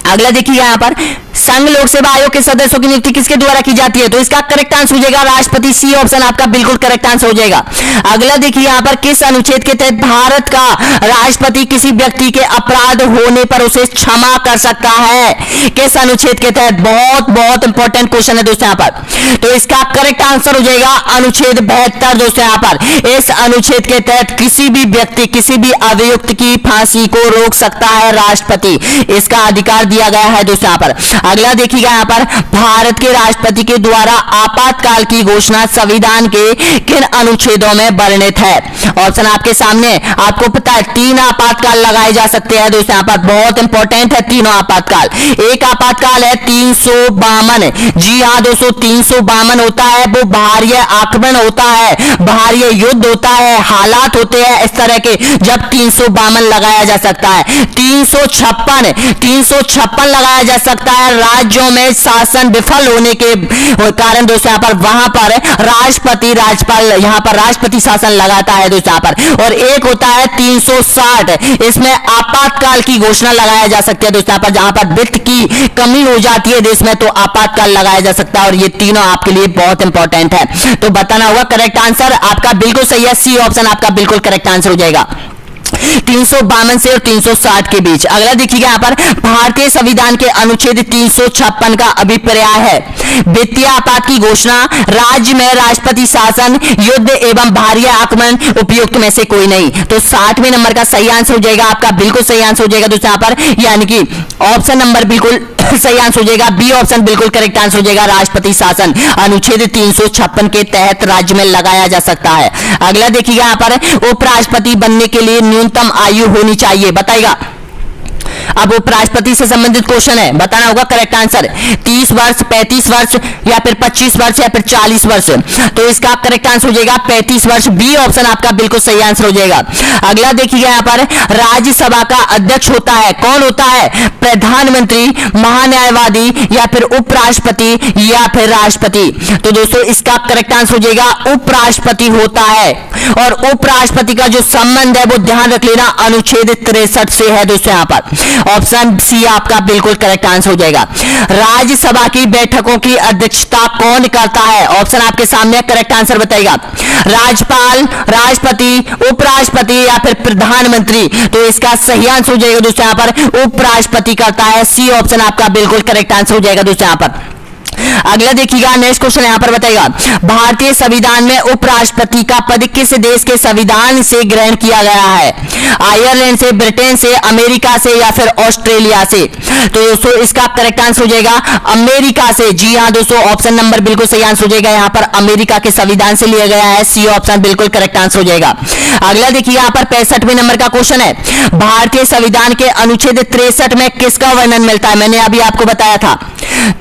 अगला देखिए यहाँ पर, संघ लोक सेवा आयोग के सदस्यों की नियुक्ति किसके द्वारा की जाती है? तो इसका करेक्ट आंसर हो जाएगा राष्ट्रपति। सी ऑप्शन आपका बिल्कुल करेक्ट आंसर हो जाएगा। अगला देखिए यहाँ पर, किस अनुच्छेद के तहत भारत का राष्ट्रपति किसी व्यक्ति के अपराध होने पर उसे क्षमा कर सकता है? किस अनुच्छेद के तहत? बहुत बहुत इंपॉर्टेंट क्वेश्चन है दोस्तों यहाँ पर। तो इसका करेक्ट आंसर हो जाएगा अनुच्छेद 72 दोस्तों यहाँ पर। इस अनुच्छेद के तहत किसी भी व्यक्ति, किसी भी अभियुक्त की फांसी को रोक सकता है राष्ट्रपति, इसका अधिकार दिया गया है दोस्तों यहाँ पर। अगला देखिएगा यहाँ पर भारत के राष्ट्रपति के द्वारा आपातकाल की घोषणा संविधान के किन अनुच्छेदों में वर्णित है? ऑप्शन आपके सामने, आपको पता है 3 आपातकाल लगाए जा सकते हैं दोस्तों, यहाँ पर बहुत इंपॉर्टेंट है तीनों आपातकाल। एक आपातकाल है 352, जी हाँ दोस्तों 352 होता है, वो बाहरी आक्रमण होता है, बाहरी युद्ध होता है, हालात होते हैं इस तरह के, जब 352 लगाया जा सकता है। 356 लगाया जा सकता है राज्यों में शासन विफल होने के कारण दोस्तों, यहाँ पर वहां पर राष्ट्रपति राज्यपाल यहाँ पर राष्ट्रपति शासन लगाता है दोस्तों यहाँ पर। और एक होता है 360, इसमें आपातकाल की घोषणा लगाया जा सकती है दोस्तों यहाँ पर, जहां पर वित्त की कमी हो जाती है देश में तो आपातकाल लगाया जा सकता है। और ये तीनों आपके लिए बहुत इंपॉर्टेंट है, तो बताना होगा। करेक्ट आंसर आपका बिल्कुल सही है, सी ऑप्शन आपका बिल्कुल करेक्ट आंसर हो जाएगा 352 से और 360 के बीच। अगला देखिएगा यहाँ पर भारतीय संविधान के अनुच्छेद 356 का अभिप्राय है वित्तीय आपात की घोषणा, राज्य में राष्ट्रपति शासन, युद्ध एवं बाहरी आक्रमण उपयुक्त में से कोई नहीं। तो 60वें नंबर का सही आंसर हो जाएगा आपका, बिल्कुल सही आंसर हो जाएगा दोस्तों यहाँ पर, यानी कि ऑप्शन नंबर बिल्कुल सही आंसर हो जाएगा, बी ऑप्शन बिल्कुल करेक्ट आंसर हो जाएगा। राष्ट्रपति शासन अनुच्छेद 356 के तहत राज्य में लगाया जा सकता है। अगला देखिएगा यहाँ पर उपराष्ट्रपति बनने के लिए न्यूनतम आयु होनी चाहिए, बताइएगा। अब उपराष्ट्रपति से संबंधित क्वेश्चन है, बताना होगा करेक्ट आंसर 30 वर्ष, 35 वर्ष या फिर 25 वर्ष या फिर 40 वर्ष। तो इसका करेक्ट आंसर हो जाएगा 35 वर्ष, बी ऑप्शन आपका बिल्कुल सही आंसर हो जाएगा। अगला देखिएगा यहाँ पर राज्यसभा का अध्यक्ष होता है, कौन होता है? प्रधानमंत्री, महान्यायवादी या फिर उपराष्ट्रपति या फिर राष्ट्रपति। तो दोस्तों इसका करेक्ट आंसर हो जाएगा उपराष्ट्रपति होता है। और उपराष्ट्रपति का जो संबंध है वो ध्यान रख लेना अनुच्छेद 63 से है दोस्तों यहाँ पर। ऑप्शन सी आपका बिल्कुल करेक्ट आंसर हो जाएगा। राज्यसभा की बैठकों की अध्यक्षता कौन करता है? ऑप्शन आपके सामने, करेक्ट आंसर बताइएगा। राज्यपाल, राष्ट्रपति, उपराष्ट्रपति या फिर प्रधानमंत्री। तो इसका सही आंसर हो जाएगा दोस्तों यहाँ पर उपराष्ट्रपति करता है, सी ऑप्शन आपका बिल्कुल करेक्ट आंसर हो जाएगा दोस्तों यहाँ पर। अगला देखिएगा नेक्स्ट क्वेश्चन यहाँ पर बताएगा भारतीय संविधान में उपराष्ट्रपति का पद किस देश के संविधान से ग्रहण किया गया है? आयरलैंड से, ब्रिटेन से, अमेरिका से या फिर ऑस्ट्रेलिया से। तो दोस्तों इसका करेक्ट आंसर हो जाएगा अमेरिका से, जी हाँ दोस्तों ऑप्शन नंबर बिल्कुल सही आंसर हो जाएगा। यहाँ पर अमेरिका के संविधान से लिया गया है, सी ऑप्शन बिल्कुल करेक्ट आंसर हो जाएगा। अगला देखिए यहाँ पर 65वें नंबर का क्वेश्चन है भारतीय संविधान के अनुच्छेद 63 में किसका वर्णन मिलता है? मैंने अभी आपको बताया था,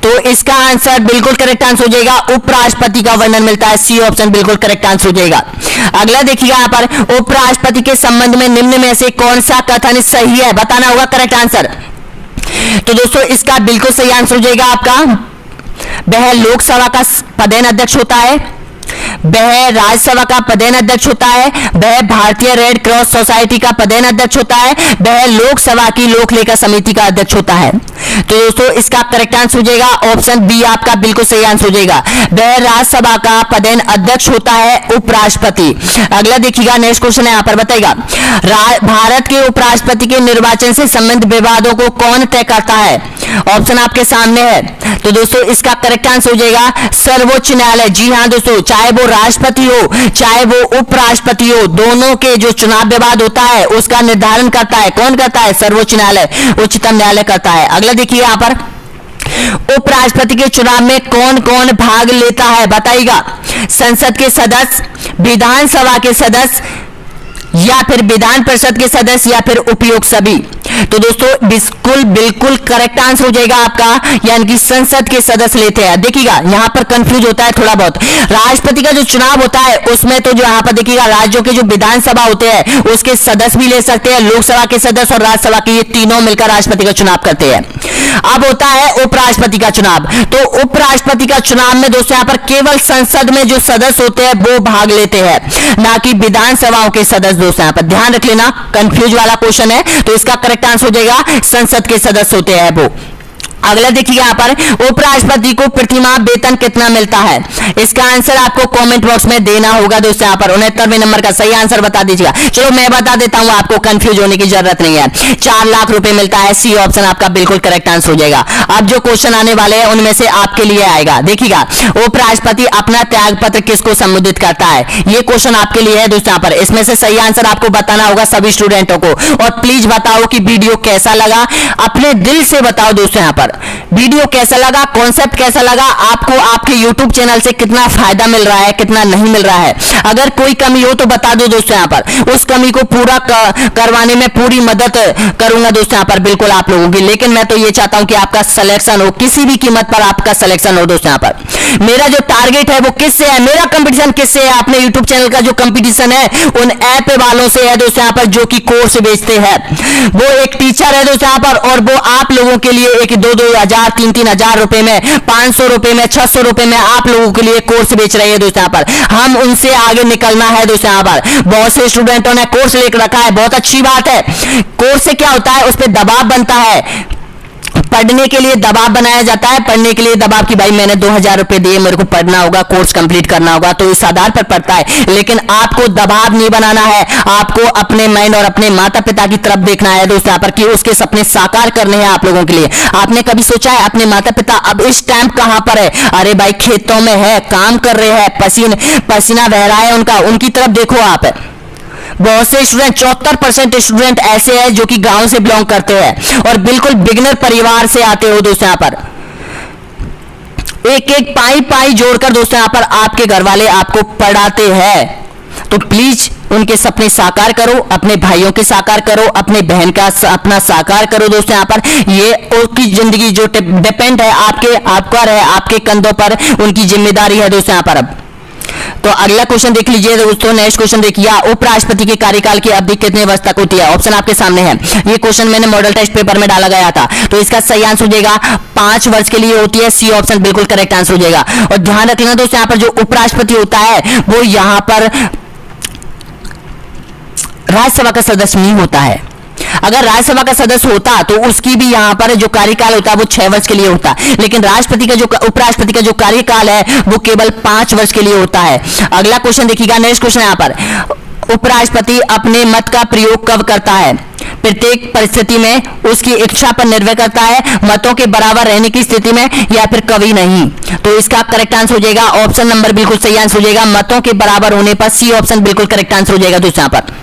तो इसका आंसर बिल्कुल करेक्ट आंसर हो जाएगा उपराष्ट्रपति का वर्णन मिलता है, सी ऑप्शन बिल्कुल करेक्ट आंसर हो जाएगा। अगला देखिएगा यहाँ पर उपराष्ट्रपति के संबंध में निम्न में से कौन सा कथन सही है? बताना होगा करेक्ट आंसर। तो दोस्तों इसका बिल्कुल सही आंसर हो जाएगा आपका वह लोकसभा का पदेन अध्यक्ष होता है, वह राज्यसभा का पदेन अध्यक्ष होता है, वह भारतीय रेड क्रॉस सोसाइटी का पदेन अध्यक्ष होता है, वह लोकसभा की लोक लेखा समिति का अध्यक्ष होता है। तो दोस्तों इसका करेक्ट आंसर हो जाएगा ऑप्शन बी आपका बिल्कुल सही आंसर हो जाएगा, वह राज्यसभा का पदेन अध्यक्ष होता है उपराष्ट्रपति। अगला देखिएगा नेक्स्ट क्वेश्चन है यहाँ पर बताएगा भारत के उपराष्ट्रपति के निर्वाचन से संबंधित विवादों को कौन तय करता है? ऑप्शन आपके सामने है। तो दोस्तों इसका करेक्ट आंसर हो जाएगा सर्वोच्च न्यायालय। जी हाँ दोस्तों, चाहे वो राष्ट्रपति हो चाहे वो उपराष्ट्रपति हो, दोनों के जो चुनाव विवाद होता है उसका निर्धारण करता है कौन करता है? सर्वोच्च न्यायालय, उच्चतम न्यायालय करता है। अगला देखिए यहाँ पर उपराष्ट्रपति के चुनाव में कौन कौन भाग लेता है? बताइएगा। संसद के सदस्य, विधानसभा के सदस्य या फिर विधान परिषद के सदस्य या फिर उपयुक्त सभी। तो दोस्तों बिल्कुल करेक्ट आंसर हो जाएगा आपका, यानी कि संसद के सदस्य लेते हैं। देखिएगा यहाँ पर कंफ्यूज होता है थोड़ा बहुत। राष्ट्रपति का जो चुनाव होता है उसमें तो जो यहाँ पर देखिएगा राज्यों के जो विधानसभा होते हैं उसके सदस्य भी ले सकते हैं, लोकसभा के सदस्य और राज्यसभा के, ये तीनों मिलकर राष्ट्रपति का चुनाव करते हैं। अब होता है उपराष्ट्रपति का चुनाव। तो उपराष्ट्रपति का चुनाव में दोस्तों यहाँ पर केवल संसद में जो सदस्य होते हैं वो भाग लेते हैं, ना कि विधानसभाओं के सदस्य। दोस्तों यहाँ पर ध्यान रख लेना, कंफ्यूज वाला क्वेश्चन है, तो इसका करेक्ट आंसर हो जाएगा संसद के सदस्य होते हैं वो। अगला देखिए यहाँ पर उपराष्ट्रपति को प्रतिमाह वेतन कितना मिलता है? इसका आंसर आपको कमेंट बॉक्स में देना होगा दोस्तों। यहाँ पर 69वें नंबर का सही आंसर बता दीजिएगा। चलो मैं बता देता हूँ, आपको कंफ्यूज होने की जरूरत नहीं है। 4 लाख रुपए मिलता है, सी ऑप्शन आपका बिल्कुल करेक्ट आंसर हो जाएगा। अब जो क्वेश्चन आने वाले हैं उनमें से आपके लिए आएगा, देखिएगा उपराष्ट्रपति अपना त्याग पत्र किसको संबोधित करता है? ये क्वेश्चन आपके लिए है दोस्तों। यहाँ पर इसमें से सही आंसर आपको बताना होगा सभी स्टूडेंटों को, और प्लीज बताओ कि वीडियो कैसा लगा, अपने दिल से बताओ दोस्तों। यहाँ पर पर वीडियो कैसा लगा, कॉन्सेप्ट कैसा लगा, आपको आपके यूट्यूब चैनल से कितना फायदा मिल रहा है, कितना नहीं मिल रहा है। अगर कोई कमी हो तो बता दो दोस्तों, यहाँ पर उस कमी को पूरा करवाने में पूरी मदद करूंगा दोस्तों यहाँ पर बिल्कुल आप लोगों की। लेकिन मैं तो ये चाहता हूं कि आपका सिलेक्शन हो, किसी भी कीमत पर आपका सिलेक्शन हो दोस्तों। यहाँ पर मेरा जो टारगेट है वो किससे है, मेरा कंपटीशन किससे है, अपने यूट्यूब चैनल का जो कंपटीशन है उन ऐप वालों से है दोस्तों यहाँ पर, जो कि कोर्स बेचते हैं। वो एक टीचर है दोस्तों यहाँ पर, और वो आप लोगों के लिए एक 2-2 हजार 3-3 हजार रुपए में, 500 रुपए में, 600 रुपए में आप लोगों के लिए कोर्स बेच रहे हैं दोस्तों यहाँ पर। हम उनसे आगे निकलना है दोस्तों यहाँ पर। बहुत से स्टूडेंटों ने कोर्स लेकर रखा है, बहुत अच्छी बात है। कोर्स से क्या होता है, उस पर दबाव बनता है, पढ़ने के लिए दबाव बनाया जाता है, पढ़ने के लिए दबाव कि भाई मैंने 2000 रुपए दिए, मेरे को पढ़ना होगा, कोर्स कंप्लीट करना होगा, तो इस आधार पर पढ़ता है। लेकिन आपको दबाव नहीं बनाना है, आपको अपने माइंड और अपने माता पिता की तरफ देखना है दोस्तों यहाँ पर, कि उसके सपने साकार करने हैं आप लोगों के लिए। आपने कभी सोचा है अपने माता पिता अब इस टाइम कहां पर है? अरे भाई खेतों में है, काम कर रहे हैं, पसीना बह रहा है उनका, उनकी तरफ देखो आप। बहुत से स्टूडेंट 74% स्टूडेंट ऐसे हैं जो कि गांव से बिलोंग करते हैं और बिल्कुल बिगनर परिवार से आते हो दोस्तों यहाँ पर। एक एक पाई जोड़कर दोस्तों यहाँ पर आपके घर वाले आपको पढ़ाते हैं। तो प्लीज उनके सपने साकार करो, अपने भाइयों के साकार करो, अपने बहन का अपना साकार करो दोस्तों यहाँ पर। ये उनकी जिंदगी जो डिपेंड है आपका है, आपके कंधों पर उनकी जिम्मेदारी है दोस्तों यहाँ पर। अब तो अगला क्वेश्चन देख लीजिए दोस्तों, नेक्स्ट क्वेश्चन देखिए, उपराष्ट्रपति के कार्यकाल की अवधि कितने वर्ष तक होती है? ऑप्शन आपके सामने है। ये क्वेश्चन मैंने मॉडल टेस्ट पेपर में डाला गया था, तो इसका सही आंसर हो जाएगा 5 वर्ष के लिए होती है। सी ऑप्शन बिल्कुल करेक्ट आंसर हो जाएगा। और ध्यान रखना दोस्तों, यहाँ पर जो उपराष्ट्रपति होता है वो यहाँ पर राज्यसभा का सदस्य नहीं होता है। अगर राज्यसभा का सदस्य होता तो उसकी भी यहां पर जो कार्यकाल होता है वो 6 वर्ष के लिए होता, लेकिन राष्ट्रपति का जो उपराष्ट्रपति का जो कार्यकाल है वो केवल 5 वर्ष के लिए होता है। अगला क्वेश्चन देखिएगा, नेक्स्ट क्वेश्चन यहां पर, उपराष्ट्रपति अपने मत का प्रयोग कब करता है? प्रत्येक परिस्थिति में, उसकी इच्छा पर निर्भर करता है, मतों के बराबर रहने की स्थिति में, या फिर कभी नहीं। तो इसका करेक्ट आंसर हो जाएगा ऑप्शन नंबर बिल्कुल सही आंसर हो जाएगा, मतों के बराबर होने पर। सी ऑप्शन बिल्कुल करेक्ट आंसर हो जाएगा दोस्तों यहाँ पर।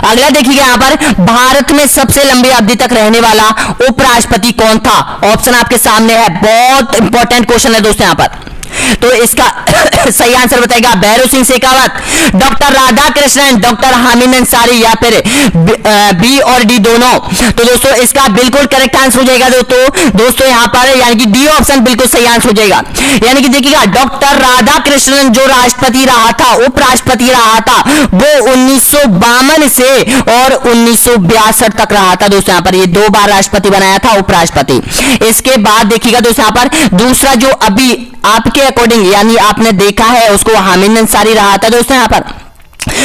अगला देखिएगा यहाँ पर, भारत में सबसे लंबी अवधि तक रहने वाला उपराष्ट्रपति कौन था? ऑप्शन आपके सामने है, बहुत इंपॉर्टेंट क्वेश्चन है दोस्तों यहाँ पर। तो इसका सही आंसर बताएगा भैरव सिंह शेखावत, डॉक्टर राधा कृष्णन, डॉक्टर हामिद अंसारी, या फिर बी और डी दोनों। तो दोस्तों इसका बिल्कुल करेक्ट आंसर हो जाएगा दोस्तों यहाँ पर, यानी कि डी ऑप्शन बिल्कुल सही आंसर हो जाएगा। यानी कि देखिएगा, डॉक्टर राधा कृष्णन जो राष्ट्रपति रहा था, उपराष्ट्रपति रहा था, वो 1952 से और 1962 तक रहा था दोस्तों यहाँ पर। ये 2 बार राष्ट्रपति बनाया था उपराष्ट्रपति। इसके बाद देखिएगा दोस्तों यहाँ पर, दूसरा जो अभी आपके अकॉर्डिंग यानी आपने देखा है उसको हामिद अंसारी रहा था दोस्तों यहाँ पर।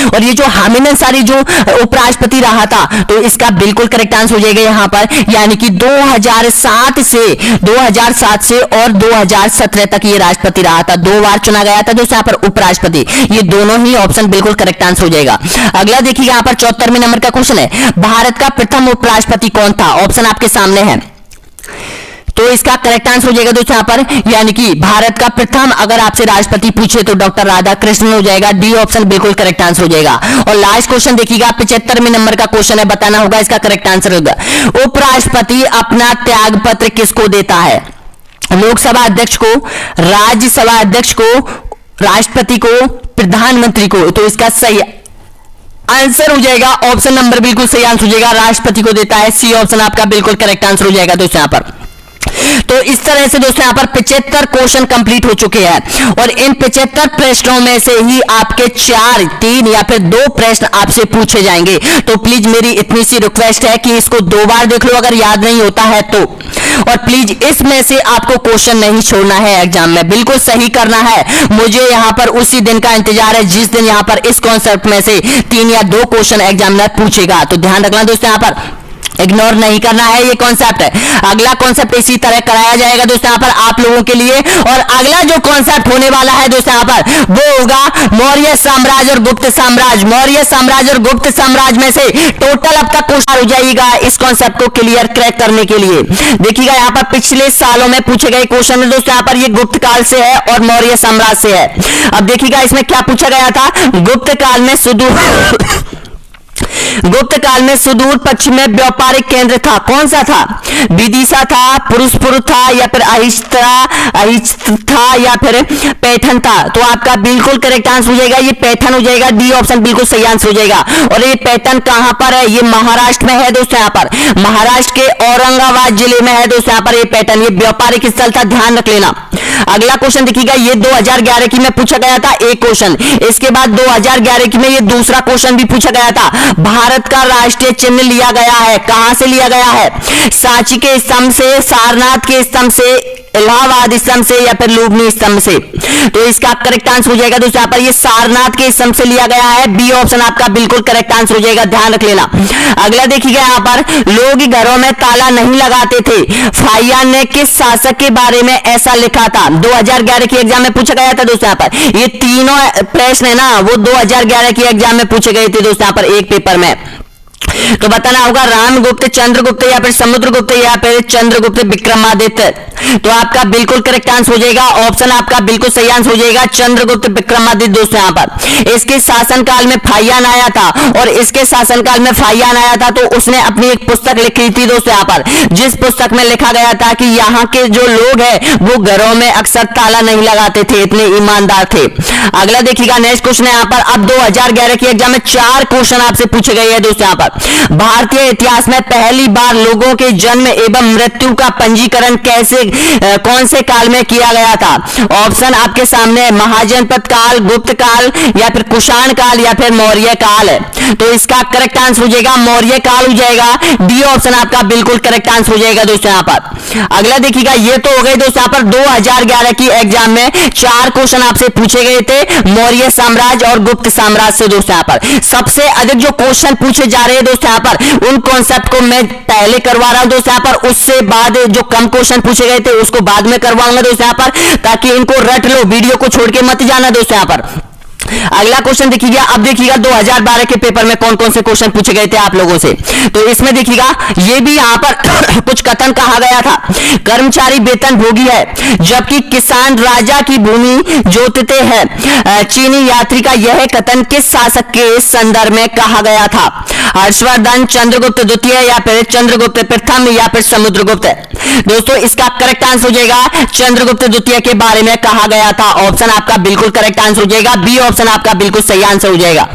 और ये जो हामिद अंसारी जो उपराष्ट्रपति रहा था, तो इसका बिल्कुल करेक्ट आंसर हो जाएगा यहाँ पर, यानी कि 2007 से और 2017 तक ये राष्ट्रपति रहा था। 2 बार चुना गया था दोस्तों यहाँ पर उपराष्ट्रपति। ये दोनों ही ऑप्शन बिल्कुल करेक्ट आंसर हो जाएगा। अगला देखिए यहाँ पर 74वें नंबर का क्वेश्चन है, भारत का प्रथम उपराष्ट्रपति कौन था? ऑप्शन आपके सामने है। तो इसका करेक्ट आंसर हो जाएगा दोस्तों यहाँ पर, यानी कि भारत का प्रथम अगर आपसे राष्ट्रपति पूछे तो डॉक्टर राधा कृष्णन हो जाएगा। डी ऑप्शन बिल्कुल करेक्ट आंसर हो जाएगा। और लास्ट क्वेश्चन देखिएगा, 75वें नंबर का क्वेश्चन है, बताना होगा इसका करेक्ट आंसर होगा, उपराष्ट्रपति अपना त्याग पत्र किसको देता है? लोकसभा अध्यक्ष को, राज्यसभा अध्यक्ष को, राष्ट्रपति को, प्रधानमंत्री को? तो इसका सही आंसर हो जाएगा ऑप्शन नंबर बिल्कुल सही आंसर हो जाएगा, राष्ट्रपति को देता है। सी ऑप्शन आपका बिल्कुल करेक्ट आंसर हो जाएगा दोस्तों यहाँ पर। तो इस तरह से दोस्तों यहाँ पर 75 क्वेश्चन कंप्लीट हो चुके हैं और इन 75 प्रश्नों में से ही आपके 4, 3 या फिर 2 प्रश्न आपसे पूछे जाएंगे। तो प्लीज मेरी इतनी सी रिक्वेस्ट है कि इसको 2 बार देख लो अगर याद नहीं होता है तो, और प्लीज इसमें से आपको क्वेश्चन नहीं छोड़ना है एग्जाम में, बिल्कुल सही करना है। मुझे यहाँ पर उसी दिन का इंतजार है जिस दिन यहाँ पर इस कॉन्सेप्ट में से 3 या 2 क्वेश्चन एग्जामिनर पूछेगा। तो ध्यान रखना दोस्तों, यहाँ पर इग्नोर नहीं करना है, ये कॉन्सेप्ट है। अगला कॉन्सेप्ट इसी तरह कराया जाएगा दोस्तों यहाँ पर आप लोगों के लिए। और अगला जो कॉन्सेप्ट होने वाला है दोस्तों यहाँ पर वो होगा मौर्य साम्राज्य और गुप्त साम्राज्य। मौर्य साम्राज्य और गुप्त साम्राज्य में से टोटल अब तक क्वेश्चन हो जाएगा इस कॉन्सेप्ट को क्लियर क्रैक करने के लिए। देखिएगा यहाँ पर पिछले सालों में पूछे गए क्वेश्चन है दोस्तों यहाँ पर, ये गुप्त काल से है और मौर्य साम्राज्य से है। अब देखिएगा इसमें क्या पूछा गया था, गुप्त काल में गुप्त काल में सुदूर पश्चिम में व्यापारिक केंद्र था, कौन सा था? विदिशा था, पुरुषपुर था, या फिर अहिस्त था, या फिर पैठन था। तो आपका बिल्कुल करेक्ट आंसर हो जाएगा ये पैठन हो जाएगा, डी ऑप्शन बिल्कुल सही आंसर हो जाएगा। और ये पैठन कहां पर है? ये महाराष्ट्र में है दोस्तों, यहाँ पर महाराष्ट्र के औरंगाबाद जिले में है दोस्तों, यहाँ पर ये पैठन, ये व्यापारिक स्थल था, ध्यान रख लेना। अगला क्वेश्चन देखिएगा, ये 2011 की में पूछा गया था एक क्वेश्चन, इसके बाद 2011 की में ये दूसरा क्वेश्चन भी पूछा गया था। भारत का राष्ट्रीय चिन्ह लिया गया है, कहां से लिया गया है? सांची के स्तंभ से, सारनाथ के स्तंभ से, इलाहाबाद स्तंभ से, या फिर लुम्बिनी स्तंभ से। तो इसका करेक्ट आंसर हो जाएगा दोस्तों, यहाँ पर ये सारनाथ के स्तंभ से लिया गया है, बी ऑप्शन आपका बिल्कुल करेक्ट आंसर हो जाएगा, ध्यान रख लेना। अगला देखिएगा, यहाँ पर लोग घरों में ताला नहीं लगाते थे, फाहियान ने किस शासक के बारे में ऐसा लिखा था? 2011 की एग्जाम में पूछा गया था दोस्तों, यहाँ पर ये तीनों प्रश्न है ना, वो 2011 की एग्जाम में पूछे गए थे दोस्तों, यहाँ पर एक पेपर में। तो बताना होगा रामगुप्त, चंद्रगुप्त, या फिर समुद्रगुप्त, या फिर चंद्रगुप्त विक्रमादित्य। तो आपका बिल्कुल करेक्ट आंसर हो जाएगा, ऑप्शन आपका बिल्कुल सही आंसर हो जाएगा, चंद्रगुप्त विक्रमादित्य दोस्तों। यहाँ पर इसके शासनकाल में फाहियान आया था, और इसके शासनकाल में फाहियान आया था तो उसने अपनी एक पुस्तक लिखी थी दोस्तों, यहाँ पर जिस पुस्तक में लिखा गया था कि यहाँ के जो लोग हैं वो घरों में अक्सर ताला नहीं लगाते थे, इतने ईमानदार थे। अगला देखिएगा, नेक्स्ट क्वेश्चन है यहाँ पर, अब 2011 की एग्जाम में 4 क्वेश्चन आपसे पूछे गए हैं दोस्तों। यहाँ पर भारतीय इतिहास में पहली बार लोगों के जन्म एवं मृत्यु का पंजीकरण कौन से काल में किया गया था? ऑप्शन आपके सामने, महाजनपद काल, गुप्त काल, या फिर कुषाण काल, या फिर मौर्य काल है। तो इसका करेक्ट आंसर हो जाएगा मौर्य काल हो जाएगा, डी ऑप्शन आपका बिल्कुल करेक्ट आंसर हो जाएगा दोस्तों। यहाँ पर अगला देखिएगा, ये तो हो गए दोस्तों यहाँ पर 2011 की एग्जाम में 4 क्वेश्चन आपसे पूछे गए थे मौर्य साम्राज्य और गुप्त साम्राज्य से दोस्तों। यहाँ पर सबसे अधिक जो क्वेश्चन पूछे जा रहे हैं दोस्तों, यहाँ पर उन कॉन्सेप्ट को मैं पहले करवा रहा हूं दोस्तों, यहाँ पर उससे बाद जो कम क्वेश्चन पूछे गए थे उसको बाद में करवाऊंगा दोस्तों यहाँ पर, ताकि इनको रट लो, वीडियो को छोड़ के मत जाना दोस्तों यहाँ पर। अगला क्वेश्चन देखिएगा, अब देखिएगा 2012 के पेपर में कौन कौन से क्वेश्चन पूछे गए थे आप लोगों से। तो इसमें देखिएगा, ये भी यहाँ पर कुछ कथन कहा गया था, कर्मचारी वेतन भोगी है जबकि किसान राजा की भूमि जोतते हैं। चीनी यात्री का यह कथन किस शासक के संदर्भ में कहा गया था? हर्षवर्धन, चंद्रगुप्त द्वितीय, या फिर चंद्रगुप्त प्रथम, या फिर समुद्रगुप्त। दोस्तों इसका करेक्ट आंसर हो जाएगा चंद्रगुप्त द्वितीय के बारे में कहा गया था, ऑप्शन आपका बिल्कुल करेक्ट आंसर हो जाएगा, बी ऑप्शन आपका बिल्कुल सही आंसर हो जाएगा।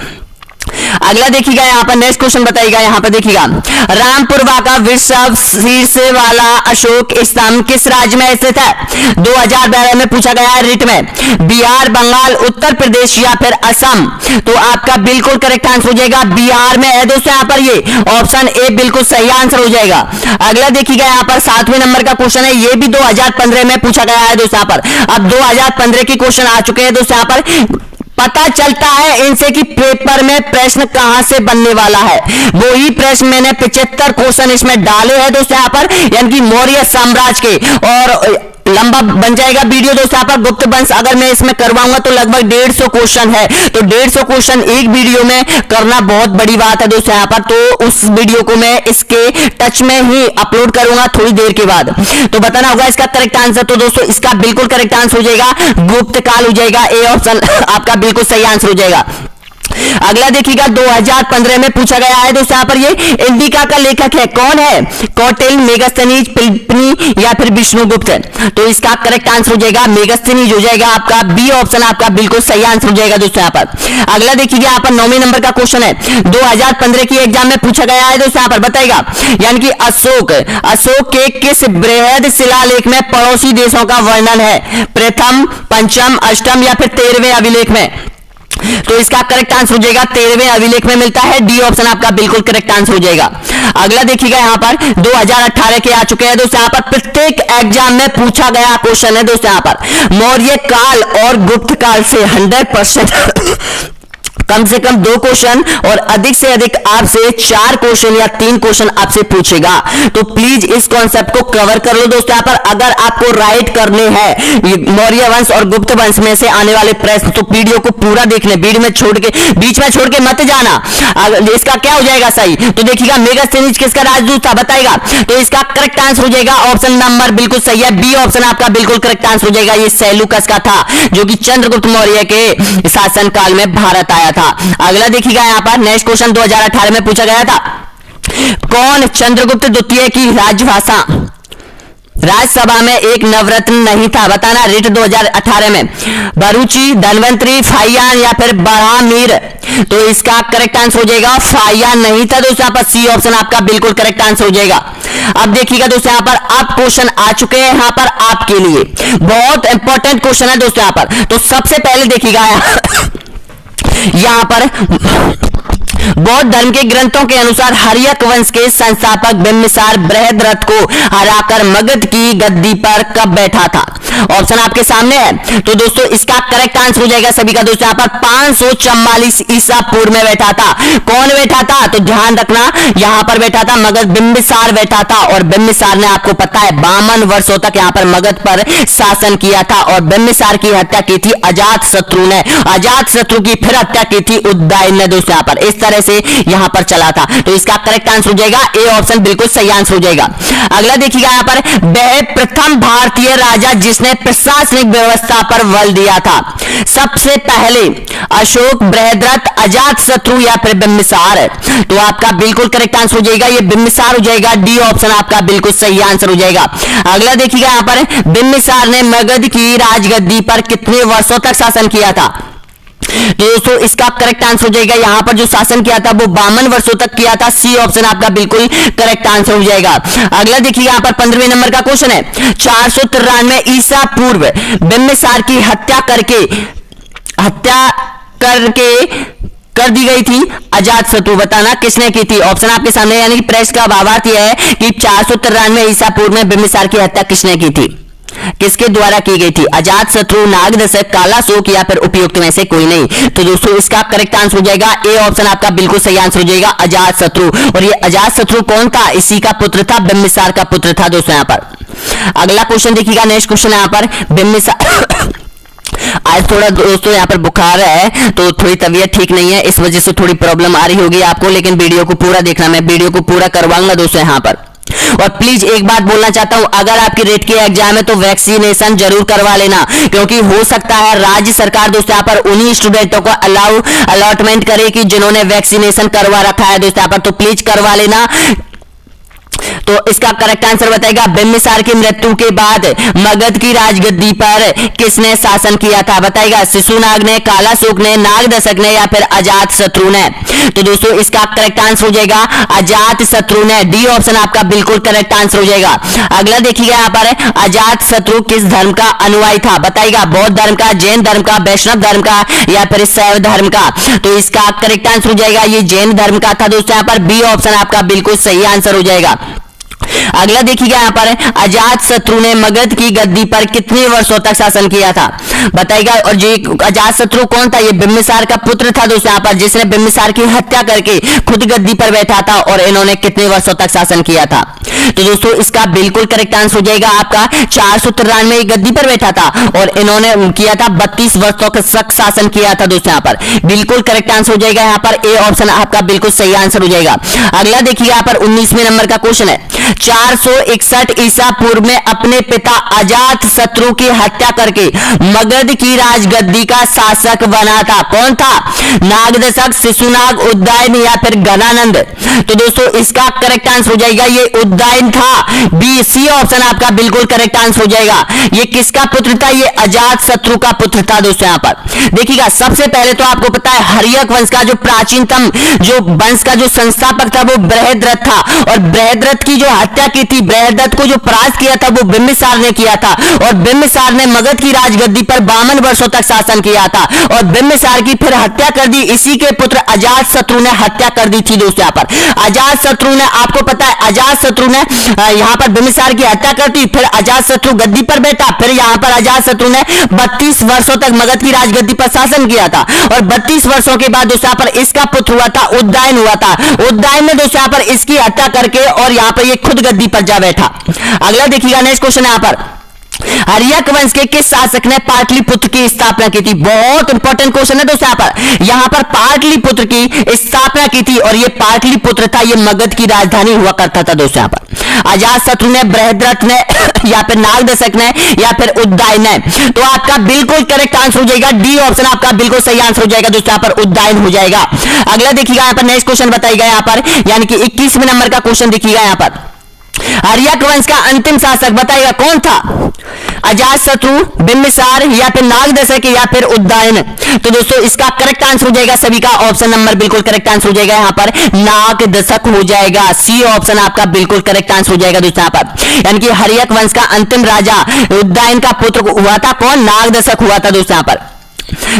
अगला देखिएगा, यहाँ पर नेक्स्ट क्वेश्चन बताइएगा, यहाँ पर देखिएगा, रामपुरवा का विश्व शीर्ष वाला अशोक स्तंभ किस राज्य में स्थित है? 2012 में पूछा गया है रिट में, बिहार, बंगाल, उत्तर प्रदेश, या फिर असम। तो आपका बिल्कुल करेक्ट आंसर हो जाएगा बिहार में है दोस्तों, यहाँ पर ये ऑप्शन ए बिल्कुल सही आंसर हो जाएगा। अगला देखिएगा, यहाँ पर 7वें नंबर का क्वेश्चन है, ये भी 2015 में पूछा गया है दोस्तों। यहाँ पर अब 2015 के क्वेश्चन आ चुके हैं दोस्तों। यहाँ पर पता चलता है इनसे कि पेपर में प्रश्न कहां से बनने वाला है, वो ही प्रश्न मैंने 75 क्वेश्चन इसमें डाले हैं दोस्तों यहाँ पर, यानी कि मौर्य साम्राज्य के, और लंबा बन जाएगा वीडियो दोस्तों। यहाँ पर गुप्त वंश अगर मैं इसमें करवाऊंगा तो लगभग 150 क्वेश्चन है, तो 150 क्वेश्चन एक वीडियो में करना बहुत बड़ी बात है दोस्तों यहाँ पर। तो उस वीडियो को मैं इसके टच में ही अपलोड करूंगा थोड़ी देर के बाद। तो बताना होगा इसका करेक्ट आंसर। तो दोस्तों इसका बिल्कुल करेक्ट आंसर हो जाएगा गुप्त काल हो जाएगा, ए ऑप्शन आपका बिल्कुल सही आंसर हो जाएगा। अगला देखिएगा 2015 में पूछा गया है दोस्तों, यहाँ पर ये इंडिका का लेखक है, कौन है? कौटिल्य, मेगास्थनीज, प्लिनी, या फिर विष्णुगुप्त। तो इसका करेक्ट आंसर हो जाएगा मेगास्थनीज हो जाएगा आपका, बी ऑप्शन आपका बिल्कुल सही आंसर हो जाएगा दोस्तों यहाँ पर। अगला देखिए यहाँ पर 9वें नंबर का क्वेश्चन है, 2015 की एग्जाम में पूछा गया है दोस्तों यहाँ पर, बताएगा यानी कि अशोक के किस बृहद शिलालेख में पड़ोसी देशों का वर्णन है? प्रथम, पंचम, अष्टम, या फिर 13वें अभिलेख में? तो इसका करेक्ट आंसर हो जाएगा 13वें अभिलेख में मिलता है, डी ऑप्शन आपका बिल्कुल करेक्ट आंसर हो जाएगा। अगला देखिएगा यहाँ पर 2018 के आ चुके हैं दोस्तों, यहाँ पर प्रत्येक एग्जाम में पूछा गया क्वेश्चन है दोस्तों यहाँ पर, मौर्य काल और गुप्त काल से 100% कम से कम 2 क्वेश्चन और अधिक से अधिक आपसे 4 क्वेश्चन या 3 क्वेश्चन आपसे पूछेगा। तो प्लीज इस कॉन्सेप्ट को कवर कर लो दोस्तों यहाँ पर। अगर आपको राइट करने हैं मौर्य वंश और गुप्त वंश में से आने वाले प्रश्न, तो वीडियो को पूरा देखने, बीच में छोड़ के मत जाना। इसका क्या हो जाएगा सही? तो देखिएगा मेगास्थनीज किसका राजदूत था, बताएगा। तो इसका करेक्ट आंसर हो जाएगा ऑप्शन नंबर बिल्कुल सही है, बी ऑप्शन आपका बिल्कुल करेक्ट आंसर हो जाएगा। ये सेल्यूकस का था, जो कि चंद्रगुप्त मौर्य के शासन काल में भारत आया गया था। अगला देखिएगा यहाँ पर नेक्स्ट क्वेश्चन 2018 में पूछा गया था, कौन चंद्रगुप्त द्वितीय की राजभाषा राज्यसभा में एक नवरत्न नहीं था? बताना। रिट 2018 में बरूची, धनवंतरी, फाहियान या फिर बरहामीर? तो इसका करेक्ट आंसर हो जाएगा फाहियान नहीं था दोस्तों। यहाँ पर सी ऑप्शन आपका बिल्कुल करेक्ट आंसर हो जाएगा। अब देखिएगा दोस्तों, यहाँ पर अब क्वेश्चन आ चुके हैं यहाँ पर आपके लिए, बहुत इंपॉर्टेंट क्वेश्चन है दोस्तों यहाँ पर। तो सबसे पहले देखिएगा यहाँ पर बौद्ध धर्म के ग्रंथों के अनुसार हर्यक वंश के संस्थापक बिंबिसार बृहद्रथ को हराकर मगध की गद्दी पर कब बैठा था? ऑप्शन आपके सामने है। तो दोस्तों इसका करेक्ट आंसर हो जाएगा सभी का दोस्तों, यहाँ पर 544 ईसा पूर्व में बैठा था। कौन बैठा था? तो ध्यान रखना, यहाँ पर बैठा था मगध, बिंबिसार बैठा था। और बिंबिसार ने आपको पता है 52 वर्षों तक यहाँ पर मगध पर शासन किया था। और बिंबिसार की हत्या की थी अजात शत्रु ने, अजात शत्रु की फिर हत्या की थी उदयन ने दोस्तों। यहाँ पर इस तरह से यहां पर चला था। तो इसका करेक्ट आंसर हो जाएगा ए ऑप्शन बिल्कुल सही आंसर हो जाएगा। अगला देखिएगा यहां पर, वह प्रथम भारतीय राजा जिसने प्रशासनिक व्यवस्था पर बल दिया था? सबसे पहले अशोक, बृहद्रथ, अजात शत्रु या फिर बिंबिसार? तो आपका बिल्कुल करेक्ट आंसर हो जाएगा ये बिंबिसार हो जाएगा। डी ऑप्शन आपका बिल्कुल सही आंसर हो जाएगा। अगला देखिएगा यहां पर, बिंबिसार ने मगध की राजगद्दी पर कितने वर्षों तक शासन किया था? तो दोस्तों इसका करेक्ट आंसर हो जाएगा, यहां पर जो शासन किया था वो 52 वर्षों तक किया था। सी ऑप्शन आपका बिल्कुल करेक्ट आंसर हो जाएगा। अगला देखिए यहां पर 15वें नंबर का क्वेश्चन है, 493 ईसा पूर्व बिंबिसार की हत्या करके कर दी गई थी अजात शत्रु? बताना किसने की थी? ऑप्शन आपके सामने, यानी कि प्रश्न का भावार्थ यह है कि 493 ईसा पूर्व में बिंबिसार की हत्या किसने की थी, किसके द्वारा की गई थी? अजात शत्रु, नागदशक, कालाशोक या फिर उपयुक्त में से कोई नहीं? तो दोस्तों इसका करेक्ट आंसर हो जाएगा ए ऑप्शन आपका बिल्कुल सही आंसर हो जाएगा, अजात शत्रु। और ये अजात शत्रु कौन था? इसी का पुत्र था, बिंबिसार का पुत्र था दोस्तों। यहाँ पर अगला क्वेश्चन देखिएगा, नेक्स्ट क्वेश्चन यहाँ पर बिंबिसार आज थोड़ा दोस्तों यहाँ पर बुखार है, तो थोड़ी तबीयत ठीक नहीं है, इस वजह से थोड़ी प्रॉब्लम आ रही होगी आपको, लेकिन वीडियो को पूरा देखना, मैं वीडियो को पूरा करवाऊंगा दोस्तों यहाँ पर। और प्लीज एक बात बोलना चाहता हूं, अगर आपकी रेट की एग्जाम है तो वैक्सीनेशन जरूर करवा लेना, क्योंकि हो सकता है राज्य सरकार दोस्तों यहाँ पर उन्हीं स्टूडेंटों को अलॉटमेंट करे कि जिन्होंने वैक्सीनेशन करवा रखा है दोस्तों यहाँ पर, तो प्लीज करवा लेना। तो इसका करेक्ट आंसर बताएगा, बिंबिसार की मृत्यु के बाद मगध की राजगद्दी पर किसने शासन किया था? बताएगा शिशुनाग ने, कालाशोक ने, नागदशक ने या फिर अजात शत्रु ने? तो दोस्तों इसका करेक्ट आंसर हो जाएगा अजात शत्रु ने। डी ऑप्शन आपका बिल्कुल करेक्ट आंसर हो जाएगा। अगला देखिएगा यहाँ पर, अजात शत्रु किस धर्म का अनुयायी था? बताएगा बौद्ध धर्म का, जैन धर्म का, वैष्णव धर्म का या फिर शैव धर्म का? तो इसका करेक्ट आंसर हो जाएगा ये जैन धर्म का था दोस्तों। यहाँ पर बी ऑप्शन आपका बिल्कुल सही आंसर हो जाएगा। अगला देखिएगा यहाँ पर, अजात शत्रु ने मगध की गद्दी पर कितने वर्षों तक शासन किया था? बताएगा। और जो अजात शत्रु कौन था? ये बिंबिसार का पुत्र था दोस्तों यहाँ पर, जिसने बिंबिसार की हत्या करके खुद गद्दी पर बैठा था। और इन्होंने कितने वर्षों तक शासन किया था? तो दोस्तों इसका बिल्कुल करेक्ट आंसर हो जाएगा आपका 493 गद्दी पर बैठा था और इन्होंने किया था 32 वर्षों तक शासन किया था दोस्तों। यहाँ पर बिल्कुल करेक्ट आंसर हो जाएगा, यहाँ पर ए ऑप्शन आपका बिल्कुल सही आंसर हो जाएगा। अगला देखिए यहाँ पर 19वें नंबर का क्वेश्चन है, 461 ईसा पूर्व में अपने पिता अजात शत्रु की हत्या करके मगध की राजगद्दी का शासक बना था। कौन था? नागदशक, शिशुनाग, उदयन या फिर गणानंद? तो दोस्तों इसका करेक्ट आंसर हो जाएगा ये उदयन था। बी सी ऑप्शन आपका बिल्कुल करेक्ट आंसर हो जाएगा। ये किसका पुत्र था? ये अजात शत्रु का पुत्र था दोस्तों। यहाँ पर देखिएगा, सबसे पहले तो आपको पता है हर्यक वंश का जो प्राचीनतम जो वंश का जो संस्थापक था वो बृहद्रथ था। और बृहद्रथ की जो हत्या की थी, बृहद्रथ को जो परास्त किया था वो बिंबिसार ने किया था। और बिंबिसार ने मगध की राजगद्दी पर 52 वर्षों तक शासन किया था। और बिंबिसार की फिर हत्या कर दी इसी के पुत्र अजात शत्रु ने हत्या कर दी थी दोस्तों। यहाँ पर अजात शत्रु ने, आपको पता है अजात शत्रु ने यहाँ पर बिंबिसार की हत्या कर दी, फिर अजात शत्रु गद्दी पर बैठा, फिर यहाँ पर अजात शत्रु ने 32 वर्षों तक मगध की राजगद्दी पर शासन किया था। और 32 वर्षों के बाद दोस्तों यहाँ पर इसका पुत्र हुआ था उदयन हुआ था। उदयन ने दोस्तों यहाँ पर इसकी हत्या करके और यहाँ पर ये खुद गद्दी पर जा बैठा। अगला देखिएगा नेक्स्ट क्वेश्चन यहाँ पर हर्यक वंश के किस शासक ने पाटलिपुत्र की स्थापना की थी? बहुत इंपॉर्टेंट क्वेश्चन है दोस्तों। यहां पर पाटलिपुत्र की स्थापना की थी और यह पाटलिपुत्र था, यह मगध की राजधानी हुआ करता था दोस्तों। यहां पर अजातशत्रु ने, बृहद्रथ ने, या फिर नागदशक ने, या फिर उद्दायन ने। तो आपका बिल्कुल करेक्ट आंसर हो जाएगा डी ऑप्शन, आपका बिल्कुल सही आंसर हो जाएगा दोस्तों। यहां पर उद्दायन हो जाएगा। अगला देखिएगा यहां पर नेक्स्ट क्वेश्चन बताइएगा यहां पर, यानी कि 21वें नंबर का क्वेश्चन देखिएगा यहां पर। हर्यक वंश का अंतिम शासक बताइएगा कौन था? अजातशत्रु, बिंबिसार, या फिर नागदशक, या फिर उद्दायन। तो दोस्तों इसका करेक्ट आंसर हो जाएगा सभी का ऑप्शन नंबर बिल्कुल करेक्ट आंसर हो जाएगा यहां पर नागदशक हो जाएगा। सी ऑप्शन आपका बिल्कुल करेक्ट आंसर हो जाएगा दोस्तों यहां पर, यानी कि हर्यक वंश का अंतिम राजा उद्दायन का पुत्र हुआ था कौन? नागदशक हुआ था दोस्तों यहां पर।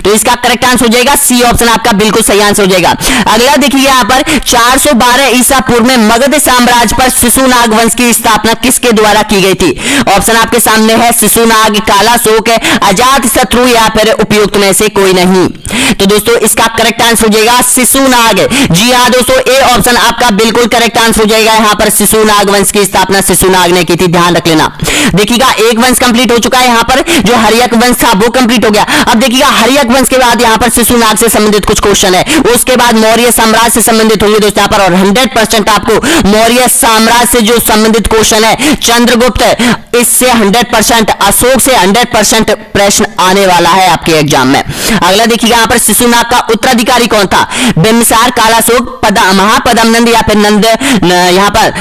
तो इसका करेक्ट आंसर हो जाएगा सी ऑप्शन, आपका बिल्कुल सही आंसर हो जाएगा। अगला देखिए यहां पर 412 ईसा पूर्व में मगध साम्राज्य पर शिशुनाग वंश की स्थापना किसके द्वारा की गई थी? ऑप्शन आपके सामने है शिशुनाग, कालाशोक, अजातशत्रु, या फिर उपयुक्त में से कोई नहीं। तो दोस्तों इसका करेक्ट आंसर हो जाएगा शिशुनाग। जी हाँ दोस्तों, ए ऑप्शन आपका बिल्कुल करेक्ट आंसर हो जाएगा। यहां पर शिशुनाग वंश की स्थापना शिशुनाग ने की थी, ध्यान रख लेना। देखिएगा एक वंश कंप्लीट हो चुका है यहां पर, जो हर्यक वंश था वो कंप्लीट हो गया। अब देखिएगा हर्यक वंश के बाद यहां पर शिशुनाग से संबंधित कुछ क्वेश्चन है, उसके बाद मौर्य साम्राज्य से संबंधित होंगे दोस्तों यहां पर, और 100% आपको मौर्य साम्राज्य से जो संबंधित क्वेश्चन है, चंद्रगुप्त इससे 100%, अशोक से 100% प्रश्न आने वाला है आपके एग्जाम में। अगला देखिएगा यहां पर शिशुनाग का उत्तराधिकारी कौन था? बिंबिसार, कालाशोक, महापद्मनंद, या फिर नंद, यहां पर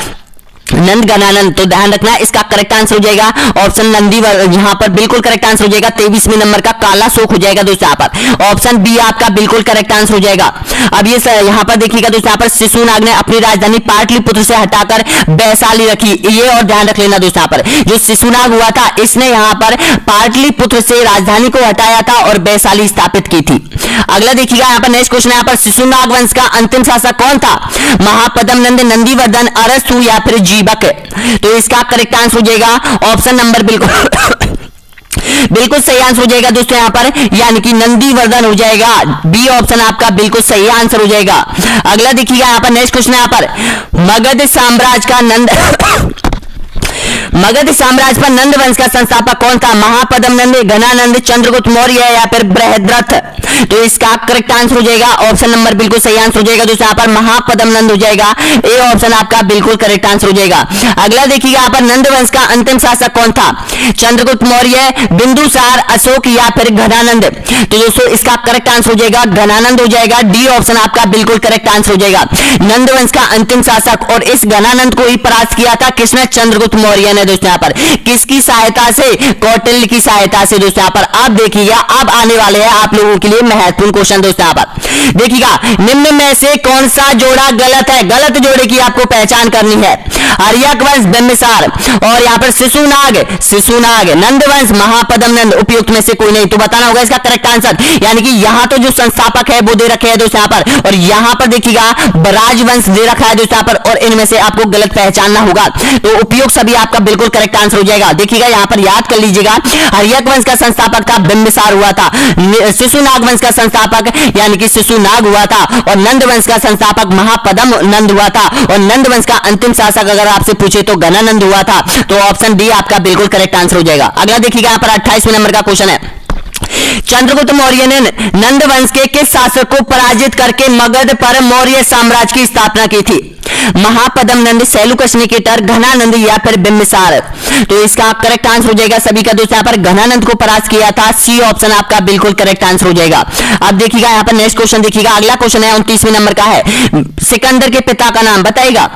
नंद गणानंद। तो ध्यान रखना इसका करेक्ट आंसर हो जाएगा ऑप्शन नंदी, यहां पर बिल्कुल करेक्ट आंसर हो जाएगा 23वें नंबर का कालाशोक हो जाएगा दोस्तों। यहां पर ऑप्शन बी आपका बिल्कुल करेक्ट आंसर हो जाएगा। अब ये यहां पर देखिएगा दोस्तों, यहां पर शिशुनाग ने अपनी राजधानी पाटलिपुत्र से हटाकर वैशाली रखी, ये और ध्यान रख लेना दोस्तों। यहां पर जो शिशुनाग हुआ था इसने यहां पर पाटलिपुत्र से राजधानी को हटाया था और वैशाली स्थापित की थी। अगला देखिएगा यहां पर नेक्स्ट क्वेश्चन, यहां पर शिशुनाग वंश का अंतिम शासक कौन था? महापद्मनंद, नंदीवर्धन, अरस्तु, या फिर जीवक। तो इसका करेक्ट आंसर हो जाएगा ऑप्शन नंबर बिल्कुल सही आंसर हो जाएगा दोस्तों यहां पर, यानी कि नंदीवर्धन हो जाएगा। बी ऑप्शन आपका बिल्कुल सही आंसर हो जाएगा। अगला देखिएगा यहां पर नेक्स्ट क्वेश्चन, यहां पर मगध साम्राज्य का मगध साम्राज्य पर नंद वंश का संस्थापक कौन था? महापद्मनंद, घनानंद, चंद्रगुप्त मौर्य, या फिर बृहद्रथ। तो इसका करेक्ट आंसर हो जाएगा ऑप्शन नंबर बिल्कुल सही आंसर हो जाएगा दोस्तों, यहां पर महापद्मनंद हो जाएगा। ए ऑप्शन आपका बिल्कुल करेक्ट आंसर हो जाएगा। अगला देखिएगा यहां पर नंद वंश का अंतिम शासक कौन था? चंद्रगुप्त मौर्य, बिंदुसार, अशोक, या फिर घनानंद। तो दोस्तों इसका करेक्ट आंसर हो जाएगा घनानंद हो जाएगा। डी ऑप्शन आपका बिल्कुल करेक्ट आंसर हो जाएगा। नंद वंश का अंतिम शासक और इस घनानंद को ही परास्त किया था किसने? चंद्रगुप्त मौर्य ने दोस्तों। यहां पर किसकी सहायता से? कौटिल्य की सहायता से दोस्तों। यहां पर अब देखिएगा, अब आने वाले हैं आप लोगों के लिए महत्वपूर्ण क्वेश्चन दोस्तों। यहां पर देखिएगा निम्न में से कौन सा जोड़ा गलत है? गलत जोड़े की आपको पहचान करनी है। हर्यक वंश बिंबिसार, और यहां पर शिशुनाग, नंद वंश महापद्मनंद, उपयुक्त में से कोई नहीं। तो बताना होगा इसका करेक्ट आंसर, यानी कि यहां तो जो संस्थापक है वो दे रखे हैं दोस्तों यहां पर, और यहां पर देखिएगा राजवंश दे रखा है दोस्तों यहां पर, और इनमें से आपको गलत पहचानना होगा। तो उपयुक्त सभी आपका बिल्कुल करेक्ट आंसर हो जाएगा। देखिएगा यहां पर याद कर लीजिएगा, हर्यक वंश का संस्थापक था बिंबिसार हुआ था, शिशुनाग वंश का संस्थापक यानी कि शिशुनाग हुआ था, और नंद वंश का संस्थापक महापद्मनंद हुआ था, और नंद वंश का अंतिम शासक अगर आपसे पूछे तो घनानंद हुआ था। तो ऑप्शन बी आपका बिल्कुल करेक्ट आंसर हो जाएगा। अगला देखिएगा यहां पर 28वें नंबर का क्वेश्चन है, चंद्रगुप्त मौर्य ने नंद वंश के किस शासक को पराजित करके मगध पर मौर्य साम्राज्य की स्थापना की थी? महापद्मनंद, सेल्यूकस निकेटर, घनानंद, या फिर बिंबिसार। तो इसका करेक्ट आंसर हो जाएगा सभी का दोस्तों, यहां पर घनानंद को परास्त किया था। सी ऑप्शन आपका बिल्कुल करेक्ट आंसर हो जाएगा। अब देखिएगा यहां पर नेक्स्ट क्वेश्चन देखिएगा, अगला क्वेश्चन है 29वें नंबर का है, सिकंदर के पिता का नाम बताइएगा।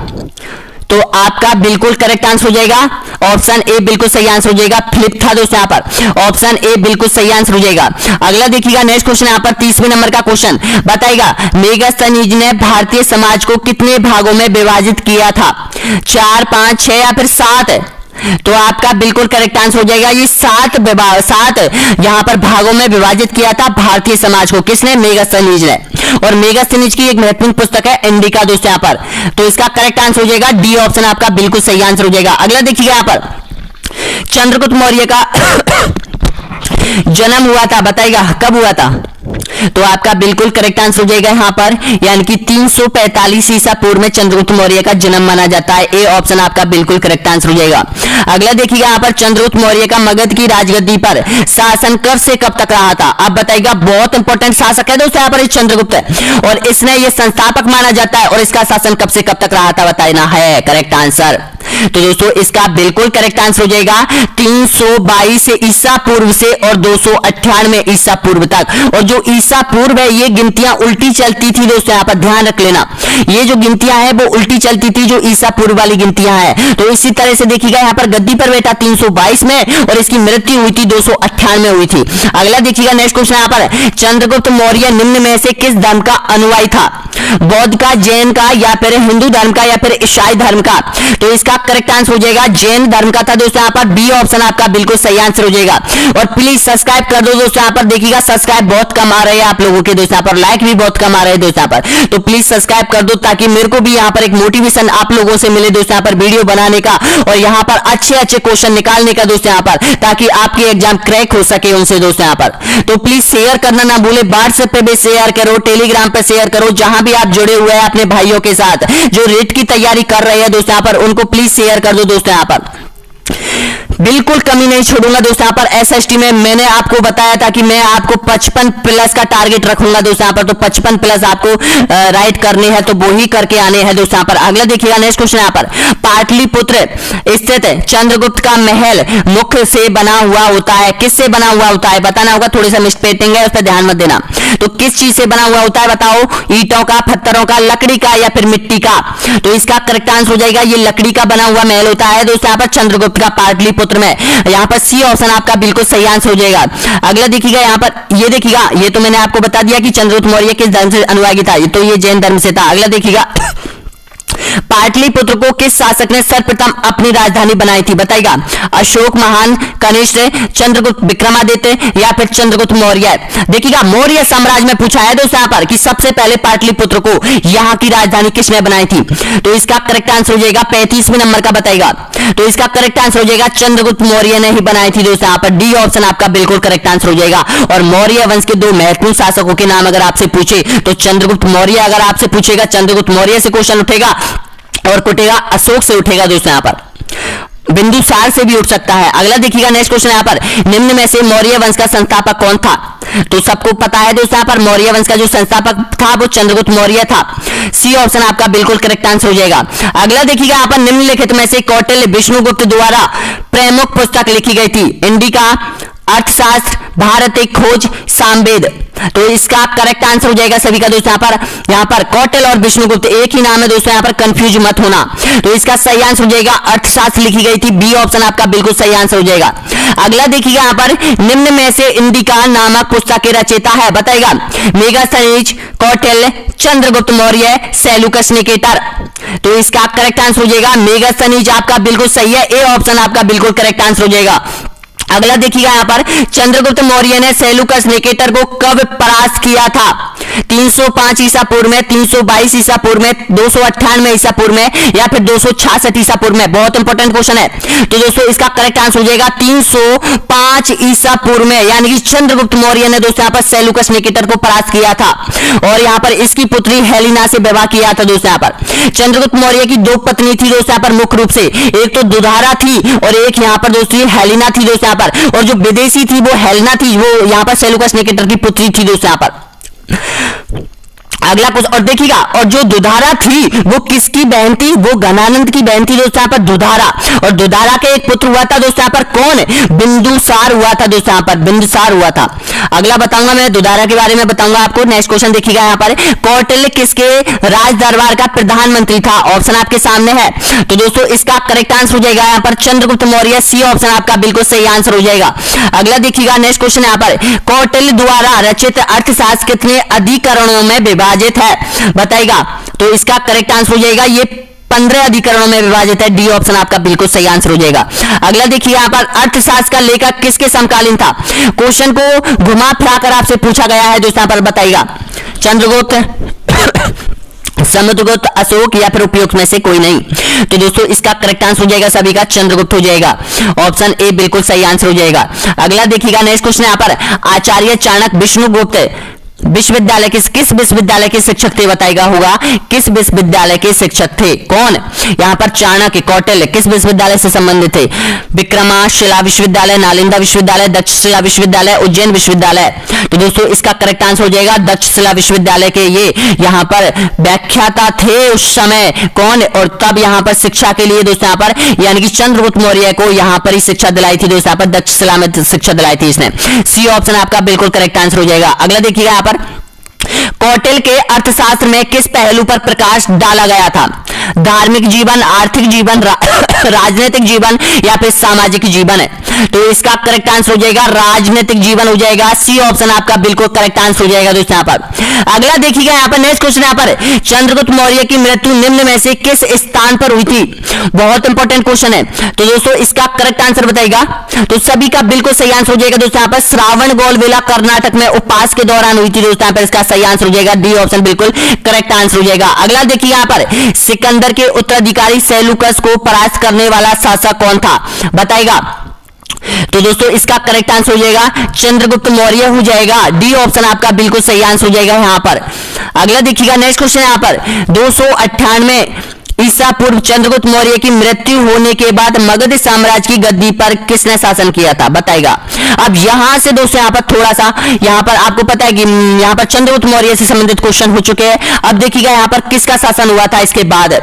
तो आपका बिल्कुल करेक्ट आंसर हो जाएगा ऑप्शन ए बिल्कुल सही आंसर हो जाएगा। फ्लिप था दोस्तों यहां पर, ऑप्शन ए बिल्कुल सही आंसर हो जाएगा। अगला देखिएगा नेक्स्ट क्वेश्चन यहां पर 30वें नंबर का क्वेश्चन बताइएगा, मेगास्थनीज ने भारतीय समाज को कितने भागों में विभाजित किया था? 4, 5, 6 या फिर 7? तो आपका बिल्कुल करेक्ट आंसर हो जाएगा ये 7 यहां पर भागों में विभाजित किया था भारतीय समाज को। किसने? मेगास्थनीज ने। और मेगास्थनीज की एक महत्वपूर्ण पुस्तक है इंडिका दोस्तों यहां पर। तो इसका करेक्ट आंसर हो जाएगा डी ऑप्शन आपका बिल्कुल सही आंसर हो जाएगा। अगला देखिएगा यहां पर चंद्रगुप्त मौर्य का जन्म हुआ था, बताइएगा कब हुआ था? तो आपका बिल्कुल करेक्ट आंसर हो जाएगा यहाँ पर, यानी कि 345 ईसा पूर्व में चंद्रगुप्त मौर्य का जन्म माना जाता है। ए ऑप्शन आपका बिल्कुल करेक्ट आंसर हो जाएगा। अगला देखिएगा यहाँ पर, चंद्रगुप्त मौर्य का मगध की राजगद्दी पर शासन कब से कब तक रहा था? अब बताइएगा, बहुत इंपॉर्टेंट शासक है दोस्तों यहाँ पर चंद्रगुप्त है, और इसने ये संस्थापक माना जाता है, और इसका शासन कब से कब तक रहा था बताना है करेक्ट आंसर। तो दोस्तों इसका बिल्कुल करेक्ट आंसर हो जाएगा 322 ईसा पूर्व से और 298 ईसा पूर्व तक। और जो ईसा पूर्व है ये गिनतियां उल्टी चलती थी दोस्तों, यहाँ पर ध्यान रख लेना, ये जो गिनतियां हैं वो उल्टी चलती थी जो ईसा पूर्व वाली गिनतियां हैं। तो इसी तरह से देखिएगा यहाँ पर गद्दी पर बैठा 322 में, और इसकी मृत्यु हुई थी 298 में हुई थी। अगला देखिएगा नेक्स्ट क्वेश्चन यहाँ पर, चंद्रगुप्त मौर्य निम्न में से किस धर्म का अनुयायी था? बौद्ध का, जैन का, या फिर हिंदू धर्म का, या फिर ईसाई धर्म का? तो इसका करेक्ट आंसर हो जाएगा जैन धर्म का था दोस्तों, यहाँ पर बी ऑप्शन आपका बिल्कुल सही आंसर हो जाएगा। और प्लीज सब्सक्राइब कर दो दोस्तों, यहाँ पर देखिएगा सब्सक्राइब बहुत कम आ रहे हैं आप लोगों के दोस्तों, यहाँ पर लाइक भी बहुत कम आ रहे हैं दोस्तों यहाँ पर, तो प्लीज सब्सक्राइब कर दो ताकि मेरे को भी यहाँ पर एक मोटिवेशन आप लोगों से मिले दोस्तों यहाँ पर वीडियो बनाने का, और यहाँ पर अच्छे अच्छे क्वेश्चन निकालने का दोस्तों यहाँ पर, ताकि आपकी एग्जाम क्रैक हो सके उनसे दोस्तों यहाँ पर। तो प्लीज शेयर करना ना भूले, व्हाट्सएप पे भी शेयर करो, टेलीग्राम पे शेयर करो, जहां भी आप जुड़े हुए हैं अपने भाइयों के साथ जो रेट की तैयारी कर रहे हैं दोस्तों यहाँ पर, उनको प्लीज शेयर कर दो दोस्तों यहाँ पर। बिल्कुल कमी नहीं छोड़ूंगा दोस्तों यहाँ पर। एसएसटी में मैंने आपको बताया था कि मैं आपको 55 प्लस का टारगेट रखूंगा दोस्तों यहाँ पर, तो 55 प्लस आपको राइट करने हैं, तो वो ही करके आने हैं दोस्तों यहाँ पर। अगला देखिएगा नेक्स्ट क्वेश्चन यहाँ पर, पाटलिपुत्र स्थित चंद्रगुप्त का महल मुख्य से बना हुआ होता है, किससे बना हुआ होता है बताना होगा, थोड़ी सा मिस्पेटिंग है उस पर ध्यान मत देना। तो किस चीज से बना हुआ होता है बताओ, ईंटों का, पत्थरों का, लकड़ी का, या फिर मिट्टी का? तो इसका करेक्ट आंसर हो जाएगा ये लकड़ी का बना हुआ महल होता है दोस्तों यहाँ पर चंद्रगुप्त का पाटलिपुत्र में। यहाँ पर सी ऑप्शन आपका बिल्कुल सही आंसर हो जाएगा। अगला देखिएगा यहाँ पर, ये देखिएगा, ये तो मैंने आपको बता दिया कि चंद्रगुप्त मौर्य किस धर्म से अनुयायी था, तो ये जैन धर्म से था। अगला देखिएगा, पाटलिपुत्र को किस शासक ने सर्वप्रथम अपनी राजधानी बनाई थी बताइएगा, अशोक महान, कनिष्क, चंद्रगुप्त विक्रमादित्य, या फिर चंद्रगुप्त मौर्य? देखिएगा मौर्य साम्राज्य में पूछा है दोस्तों यहाँ पर कि सबसे पहले पाटलिपुत्र को यहाँ की राजधानी किसने बनाई थी? तो इसका करेक्ट आंसर हो जाएगा 35वें नंबर का बताएगा, तो इसका करेक्ट आंसर हो जाएगा चंद्रगुप्त मौर्य ने ही बनाई थी दोस्तों यहाँ पर। डी ऑप्शन आपका बिल्कुल करेक्ट आंसर हो जाएगा। और मौर्य वंश के दो महत्वपूर्ण शासकों के नाम अगर आपसे पूछे तो चंद्रगुप्त मौर्य अगर आपसे पूछेगा, चंद्रगुप्त मौर्य से क्वेश्चन उठेगा, और कुटेगा अशोक से उठेगा दोस्तों यहाँ पर, बिंदुसार से भी उठ सकता है। अगला देखिएगा नेक्स्ट क्वेश्चन यहाँ पर, निम्न में से मौर्य वंश का संस्थापक कौन था? तो सबको पता है दोस्तों यहाँ पर मौर्य वंश का जो संस्थापक था वो चंद्रगुप्त मौर्य था। सी ऑप्शन आपका बिल्कुल करेक्ट आंसर हो जाएगा। अगला देखिएगा यहाँ पर, निम्नलिखित में से कौटिल्य विष्णुगुप्त द्वारा प्रमुख पुस्तक लिखी गई थी, इंडिका, अर्थशास्त्र, भारत एक खोज, सामवेद? तो इसका करेक्ट आंसर हो जाएगा सभी का दोस्तों यहाँ पर कौटिल्य और विष्णुगुप्त एक ही नाम है दोस्तों, यहाँ पर कंफ्यूज मत होना। तो इसका सही आंसर हो जाएगा अर्थशास्त्र लिखी गई थी, बी ऑप्शन आपका बिल्कुल सही आंसर हो जाएगा। अगला देखिएगा यहाँ पर, निम्न में से इंडिका नामक पुस्तक के रचयिता है बताएगा, मेगास्थनीज, कौटिल्य, चंद्रगुप्त मौर्य, सेल्यूकस निकेटर? तो इसका करेक्ट आंसर हो जाएगा मेगास्थनीज आपका बिल्कुल सही है, ए ऑप्शन आपका बिल्कुल करेक्ट आंसर हो जाएगा। अगला देखिएगा यहाँ पर, चंद्रगुप्त मौर्य ने सेल्यूकस निकेटर को कब परास्त किया था? 305 ईसा पूर्व में, 322 ईसा पूर्व में, 298 ईसा पूर्व में, या फिर 266 ईसा पूर्व में? बहुत इंपॉर्टेंट क्वेश्चन है। तो दोस्तों इसका करेक्ट आंसर हो जाएगा 305 ईसा पूर्व में, यानी कि चंद्रगुप्त मौर्य ने दोस्तों यहाँ पर सेल्यूकस निकेटर को परास्त किया था, और यहाँ पर इसकी पुत्री हेलिना से विवाह किया था दोस्तों यहाँ पर। चंद्रगुप्त मौर्य की दो पत्नी थी दोस्तों यहाँ पर मुख्य रूप से, एक तो दुधारा थी और एक यहाँ पर दोस्तों हेलिना थी दोस्तों यहाँ पर, और जो विदेशी थी वो हेलेना थी, वो यहाँ पर सेल्यूकस निकेटर की पुत्री थी दोस्तों यहाँ पर। अगला कुछ और देखिएगा, और जो दुधारा थी वो किसकी बहन थी? वो घनानंद की बहन थी दोस्तों यहाँ पर दुधारा, और दुधारा के एक पुत्र हुआ था दोस्तों यहाँ पर, कौन? बिंदुसार हुआ था दोस्तों यहाँ पर, बिंदुसार हुआ था। अगला बताऊंगा मैं दुधारा के बारे में बताऊंगा आपको। नेक्स्ट क्वेश्चन देखिएगा यहाँ पर, कौटिल्य किसके राज दरबार का प्रधानमंत्री था? ऑप्शन आपके सामने है, तो दोस्तों इसका करेक्ट आंसर हो जाएगा यहाँ पर चंद्रगुप्त मौर्य, सी ऑप्शन आपका बिल्कुल सही आंसर हो जाएगा। अगला देखिएगा नेक्स्ट क्वेश्चन यहाँ पर, कौटिल्य द्वारा रचित अर्थशास्त्र कितने अधिकरणों में विभाजित है बताइएगा? तो इसका करेक्ट आंसर हो जाएगा ये 15 अधिकरणों में विभाजित है, डी ऑप्शन आपका बिल्कुल सही आंसर हो जाएगा। अगला देखिए यहाँ पर, अर्थशास्त्र का लेखक किसके समकालीन था? क्वेश्चन को घुमा फिरा कर आपसे पूछा गया है दोस्तों, यहाँ पर बताइएगा। चंद्रगुप्त, समुद्रगुप्त, अशोक या फिर उपयुक्त में से कोई नहीं। तो दोस्तों इसका करेक्ट आंसर हो जाएगा सभी का चंद्रगुप्त हो जाएगा। ऑप्शन ए बिल्कुल सही आंसर हो जाएगा। अगला देखिएगा नेक्स्ट क्वेश्चन यहाँ पर, आचार्य चाणक्य विष्णुगुप्त विश्वविद्यालय किस विश्वविद्यालय के शिक्षक थे बताएगा होगा, किस विश्वविद्यालय के शिक्षक थे, कौन? यहाँ पर चाणक्य, कौटिल्य किस विश्वविद्यालय से संबंधित थे? विक्रमशिला विश्वविद्यालय, नालंदा विश्वविद्यालय, दक्षशिला विश्वविद्यालय, उज्जैन विश्वविद्यालय। तो दोस्तों इसका करेक्ट आंसर हो जाएगा दक्षशिला विश्वविद्यालय के ये यहाँ पर व्याख्याता थे उस समय, कौन? और तब यहाँ पर शिक्षा के लिए दोस्तों यहाँ पर यानी कि चंद्रगुप्त मौर्य को यहाँ पर ही शिक्षा दिलाई थी दोस्तों, यहाँ पर दक्षशिला में शिक्षा दिलाई थी इसने। सी ऑप्शन आपका बिल्कुल करेक्ट आंसर हो जाएगा। अगला देखिएगा यहाँ पर, कौटिल्य के अर्थशास्त्र में किस पहलू पर प्रकाश डाला गया था? धार्मिक जीवन, आर्थिक जीवन, राजनीतिक जीवन या फिर सामाजिक जीवन है? तो इसका करेक्ट आंसर हो जाएगा राजनीतिक जीवन हो जाएगा। सी ऑप्शन आपका बिल्कुल करेक्ट आंसर हो जाएगा दोस्तों यहाँ पर। अगला देखिएगा यहाँ पर नेक्स्ट क्वेश्चन, यहाँ पर चंद्रगुप्त मौर्य की मृत्यु निम्न में से किस स्थान पर हुई थी? बहुत इंपॉर्टेंट क्वेश्चन है। तो दोस्तों इसका करेक्ट आंसर बताइएगा। तो सभी का बिल्कुल सही आंसर हो जाएगा दोस्तों यहाँ पर श्रावणबेळगोला कर्नाटक में उपवास के दौरान हुई थी दोस्तों, यहाँ पर इसका सही आंसर हो जाएगा डी ऑप्शन बिल्कुल करेक्ट आंसर हो जाएगा। अगला देखिए यहाँ पर, सिकंदर के उत्तराधिकारी सेल्यूकस को परास्त करने वाला शासक कौन था बताएगा? तो दोस्तों इसका करेक्ट आंसर हो जाएगा चंद्रगुप्त मौर्य हो जाएगा। डी ऑप्शन आपका बिल्कुल सही आंसर हो जाएगा यहाँ पर। अगला देखिएगा नेक्स्ट क्वेश्चन यहाँ पर, 298 ईसा पूर्व चंद्रगुप्त मौर्य की मृत्यु होने के बाद मगध साम्राज्य की गद्दी पर किसने शासन किया था बताएगा? अब यहां से दोस्तों यहाँ पर थोड़ा सा यहाँ पर आपको पता है कि यहाँ पर चंद्रगुप्त मौर्य से संबंधित क्वेश्चन हो चुके हैं। अब देखिएगा यहाँ पर किसका शासन हुआ था इसके बाद,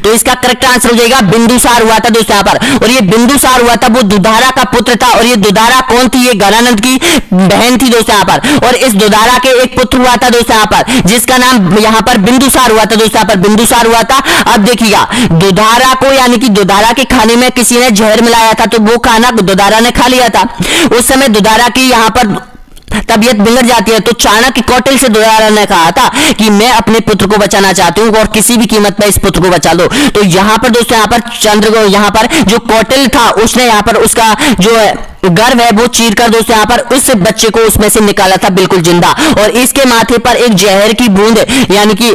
तो इसका करेक्ट आंसर हो जाएगा बिंदुसार हुआ था दोस्तों यहाँ पर। और ये बिंदुसार हुआ था वो दुधारा का पुत्र था, और ये दुधारा कौन थी? ये गणानंद की बहन थी दोस्तों यहाँ पर। और इस दुधारा के एक पुत्र हुआ था दोस्तों यहाँ पर जिसका नाम यहाँ पर बिंदुसार हुआ था दोस्तों यहाँ पर, बिंदुसार हुआ था। अब देखिएगा दुधारा को यानी कि दुधारा के खाने में किसी ने जहर मिलाया था, तो वो खाना दुधारा ने खा लिया था। उस समय दुधारा की यहाँ पर तबीयत बिगड़ जाती है, तो चाणक्य कौटिल्य से दुधारा ने कहा था कि मैं अपने पुत्र को बचाना चाहती हूँ और किसी भी कीमत पर इस पुत्र को बचा लो। तो यहाँ पर दोस्तों यहाँ पर यहाँ पर जो कौटिल्य था उसने यहाँ पर उसका जो गर्भ है वो चीर कर दोस्तों यहाँ पर उस बच्चे को उसमें से निकाला था बिल्कुल जिंदा, और इसके माथे पर एक जहर की बूंद यानी कि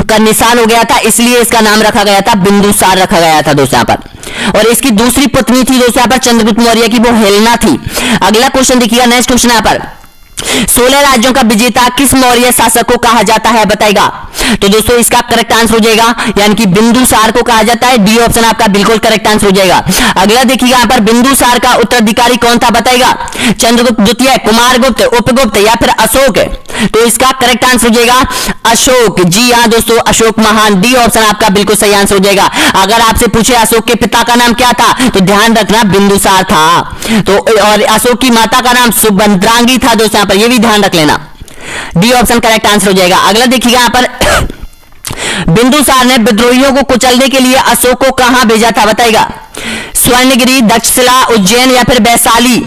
का निशान हो गया था, इसलिए इसका नाम रखा गया था बिंदुसार रखा गया था दोस्तों यहाँ पर। और इसकी दूसरी पत्नी थी दोस्तों यहाँ पर चंद्रगुप्त मौर्य की, वो हेलेना थी। अगला क्वेश्चन देखिएगा नेक्स्ट क्वेश्चन यहाँ पर, 16 राज्यों का विजेता किस मौर्य शासक को कहा जाता है बताएगा? तो दोस्तों इसका करेक्ट आंसर हो जाएगा यानी कि बिंदुसार को कहा जाता है। डी ऑप्शन आपका बिल्कुल करेक्ट आंसर हो जाएगा। अगला देखिएगा यहाँ पर, बिंदुसार का उत्तराधिकारी कौन था बताएगा? चंद्रगुप्त द्वितीय, कुमारगुप्त, उपगुप्त या फिर अशोक? तो इसका करेक्ट आंसर हो जाएगा अशोक। जी हाँ दोस्तों, अशोक महान। डी ऑप्शन आपका बिल्कुल सही आंसर हो जाएगा। अगर आपसे पूछे अशोक के पिता का नाम क्या था तो ध्यान रखना बिंदुसार था। तो और अशोक की माता का नाम सुभद्रांगी था दोस्तों यहाँ पर, ये भी ध्यान रख लेना। डी ऑप्शन करेक्ट आंसर हो जाएगा। अगला देखिएगा यहाँ पर, बिंदुसार ने विद्रोहियों को कुचलने के लिए अशोक को कहां भेजा था बताएगा? स्वर्णगिरी, दक्षशिला, उज्जैन या फिर वैशाली?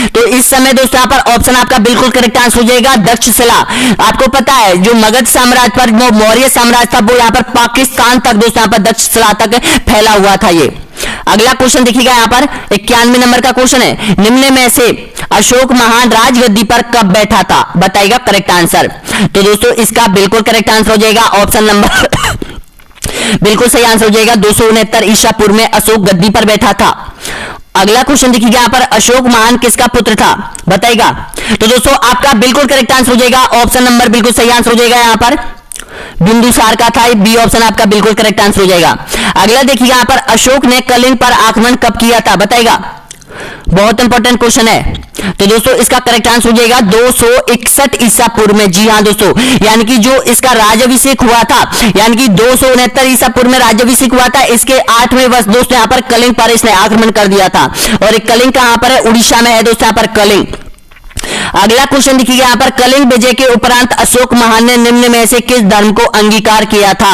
तो इस समय दोस्तों यहाँ पर ऑप्शन आपका बिल्कुल करेक्ट आंसर हो जाएगा दक्षशिला। आपको पता है जो मगध साम्राज्य पर वो मौर्य साम्राज्य था वो यहाँ पर पाकिस्तान तक दोस्तों यहाँ पर दक्षशिला तक फैला हुआ था ये। अगला क्वेश्चन देखिएगा यहाँ पर 91 नंबर का क्वेश्चन है, निम्न में से अशोक महान राजगद्दी पर कब बैठा था बताएगा करेक्ट आंसर? तो दोस्तों इसका बिल्कुल करेक्ट आंसर हो जाएगा ऑप्शन नंबर बिल्कुल सही आंसर हो जाएगा 269 ईसा पूर्व में अशोक गद्दी पर बैठा था। अगला क्वेश्चन देखिएगा यहाँ पर, अशोक महान किसका पुत्र था बताएगा? तो दोस्तों आपका बिल्कुल करेक्ट आंसर हो जाएगा ऑप्शन नंबर बिल्कुल सही आंसर हो जाएगा यहाँ पर बिंदुसार का था। बी ऑप्शन आपका बिल्कुल करेक्ट आंसर हो जाएगा। अगला देखिए यहाँ पर, अशोक ने कलिंग पर आक्रमण कब किया था बताएगा? बहुत इंपॉर्टेंट क्वेश्चन है। तो दोस्तों इसका करेक्ट आंसर हो जाएगा 261 ईसा पूर्व में। जी हाँ दोस्तों, यानी कि जो इसका राज्याभिषेक हुआ था यानी कि 269 ईसा पूर्व में राज्याभिषेक हुआ था, इसके 8वें वर्ष दोस्तों यहाँ पर कलिंग पर इसने आक्रमण कर दिया था। और कलिंग कहां पर है? उड़ीसा में है दोस्तों यहाँ पर कलिंग। अगला क्वेश्चन देखिए यहाँ पर, कलिंग विजय के उपरांत अशोक महान ने निम्न में से किस धर्म को अंगीकार किया था?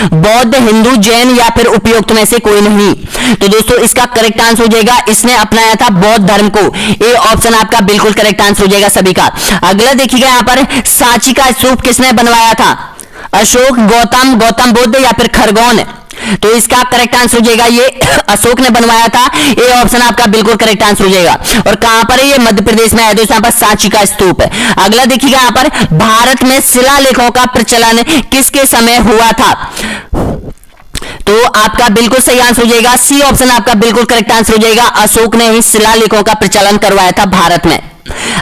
बौद्ध, हिंदू, जैन या फिर उपयुक्त में से कोई नहीं? तो दोस्तों इसका करेक्ट आंसर हो जाएगा इसने अपनाया था बौद्ध धर्म को। ए ऑप्शन आपका बिल्कुल करेक्ट आंसर हो जाएगा सभी का। अगला देखिएगा यहाँ पर, सांची का स्तूप किसने बनवाया था? अशोक, गौतम, गौतम बुद्ध या फिर खरगोन? तो इसका करेक्ट आंसर हो जाएगा ये अशोक ने बनवाया था। ये ऑप्शन आपका बिल्कुल करेक्ट आंसर हो जाएगा। और कहां पर है ये? मध्य प्रदेश में है दोस्तों, यहाँ पर सांची का स्तूप है। अगला देखिएगा यहाँ पर भारत में शिलालेखों का प्रचलन किसके समय हुआ था? तो आपका बिल्कुल सही आंसर हो जाएगा सी ऑप्शन आपका बिल्कुल करेक्ट आंसर हो जाएगा। अशोक ने ही शिलालेखों का प्रचलन करवाया था भारत में।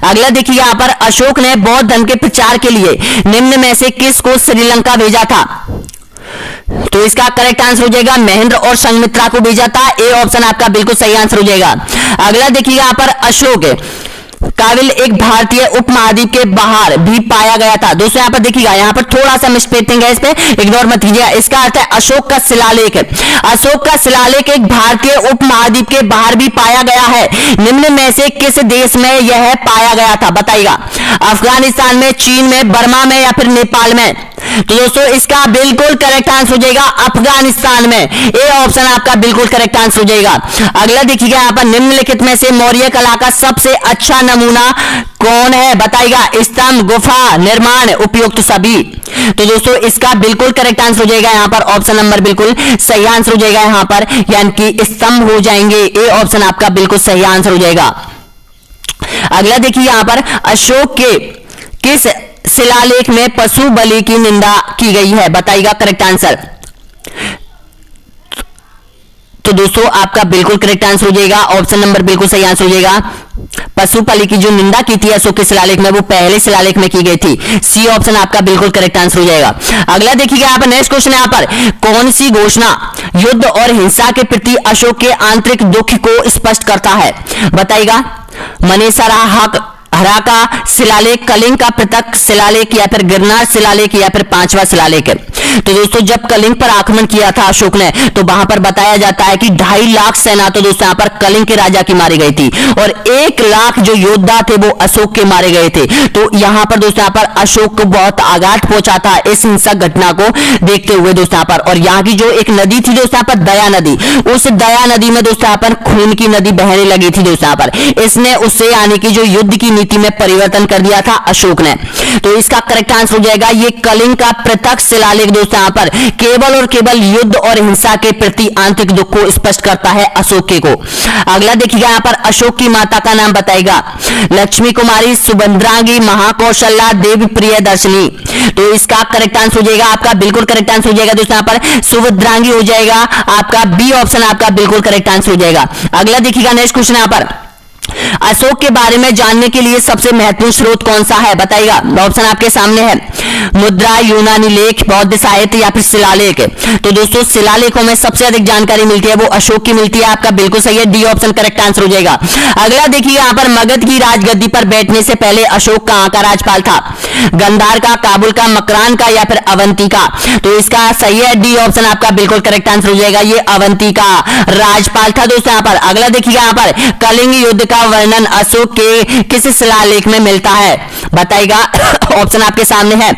अगला देखिए यहाँ पर अशोक ने बौद्ध धर्म के प्रचार के लिए निम्न में से किसको श्रीलंका भेजा था? तो इसका करेक्ट आंसर हो जाएगा महेंद्र और संघमित्रा को भेजा था। ए ऑप्शन आपका बिल्कुल सही आंसर हो जाएगा। अगला देखिए यहाँ पर अशोक काबिल एक भारतीय उपमहाद्वीप के बाहर भी पाया गया था। दोस्तों यहाँ पर देखिएगा, यहाँ पर थोड़ा सा मिसप्लेसिंग है, इस पे इग्नोर मत कीजिएगा। इसका अर्थ है अशोक का शिलालेख है। अशोक का शिलालेख एक भारतीय उपमहाद्वीप के बाहर भी पाया गया है। निम्न में से किस देश में यह पाया गया था? बताइएगा। अफगानिस्तान में, चीन में, बर्मा में या फिर नेपाल में? तो दोस्तों इसका बिल्कुल करेक्ट आंसर हो जाएगा अफगानिस्तान में। ए ऑप्शन आपका बिल्कुल करेक्ट आंसर हो जाएगा। अगला देखिएगा यहाँ पर निम्नलिखित में से मौर्य कला का सबसे अच्छा नमूना कौन है? बताइएगा। स्तंभ, गुफा, निर्माण, उपयुक्त सभी? तो दोस्तों इसका बिल्कुल करेक्ट आंसर हो जाएगा यहाँ पर ऑप्शन नंबर बिल्कुल सही आंसर हो जाएगा यहाँ पर, यानी कि स्तंभ हो जाएंगे। ए ऑप्शन आपका बिल्कुल सही आंसर हो जाएगा। अगला देखिए यहाँ पर अशोक के किस शिलालेख में पशु बलि की निंदा की गई है? बताइएगा करेक्ट आंसर। तो दोस्तों आपका बिल्कुल करेक्ट आंसर हो जाएगा, ऑप्शन नंबर बिल्कुल सही आंसर हो जाएगा। पशु बलि की जो निंदा की थी अशोक के शिलालेख में, वो पहले शिलालेख में की गई थी। सी ऑप्शन आपका बिल्कुल करेक्ट आंसर हो जाएगा। अगला देखिएगा यहाँ पर नेक्स्ट क्वेश्चन, यहाँ पर कौन सी घोषणा युद्ध और हिंसा के प्रति अशोक के आंतरिक दुख को स्पष्ट करता है? बताइएगा। मनेसरा हरा का शिलालेख, कलिंग का पृथक शिलालेख या फिर गिरनार शिलालेख या फिर पांचवा शिलालेख है? तो दोस्तों जब कलिंग पर आक्रमण किया था अशोक ने, तो वहां पर बताया जाता है कि 2.5 लाख सेना तो दोस्तों यहाँ पर कलिंग के राजा की मारी गई थी और 1 लाख जो योद्धा थे वो अशोक के मारे गए थे। तो यहाँ पर दोस्तों यहाँ पर अशोक को बहुत आघात पहुंचा था इस हिंसक घटना को देखते हुए दोस्तों यहाँ पर। और यहाँ की जो एक नदी थी दोस्तों यहाँ पर दया नदी, उस दया नदी में दोस्तों यहाँ पर खून की नदी बहने लगी थी दोस्तों यहाँ पर। इसने उससे यानी कि जो युद्ध की नीति में परिवर्तन कर दिया था अशोक ने। तो इसका करेक्ट आंसर हो जाएगा ये कलिंग का पृथक शिलालेख दोस्तों यहाँ पर केवल और केवल युद्ध और हिंसा के प्रति आंतरिक दुख को स्पष्ट करता है अशोक के को। अगला देखिएगा यहाँ पर अशोक की माता का नाम बताएगा। लक्ष्मी कुमारी, सुभद्रांगी, महाकौशल्या, देवी प्रियदर्शनी? तो इसका करेक्ट आंसर हो जाएगा आपका बिल्कुल करेक्ट आंसर हो जाएगा दोस्तों यहाँ पर सुभद्रांगी हो जाएगा आपका। बी ऑप्शन आपका बिल्कुल करेक्ट आंसर हो जाएगा। अगला देखिएगा नेक्स्ट क्वेश्चन यहाँ पर अशोक के बारे में जानने के लिए सबसे महत्वपूर्ण स्रोत कौन सा है? बताइएगा। ऑप्शन आपके सामने है, मुद्रा, यूनानी लेख, बौद्ध साहित्य या फिर शिलालेख? तो दोस्तों शिलालेखों में सबसे अधिक जानकारी मिलती है वो अशोक की मिलती है। आपका बिल्कुल सही है, डी ऑप्शन करेक्ट आंसर हो जाएगा। अगला देखिए यहाँ पर मगध की राजगद्दी पर बैठने से पहले अशोक कहाँ का राजपाल था? गंधार का, काबुल का, मकरान का या फिर अवंती का? तो इसका सही है, डी ऑप्शन आपका बिल्कुल करेक्ट आंसर हो जाएगा। ये अवंती का राजपाल था दोस्तों यहाँ पर। अगला देखिए यहाँ पर कलिंग युद्ध का वर्णन अशोक के किस शिलालेख में मिलता है? बताइएगा। ऑप्शन आपके सामने है।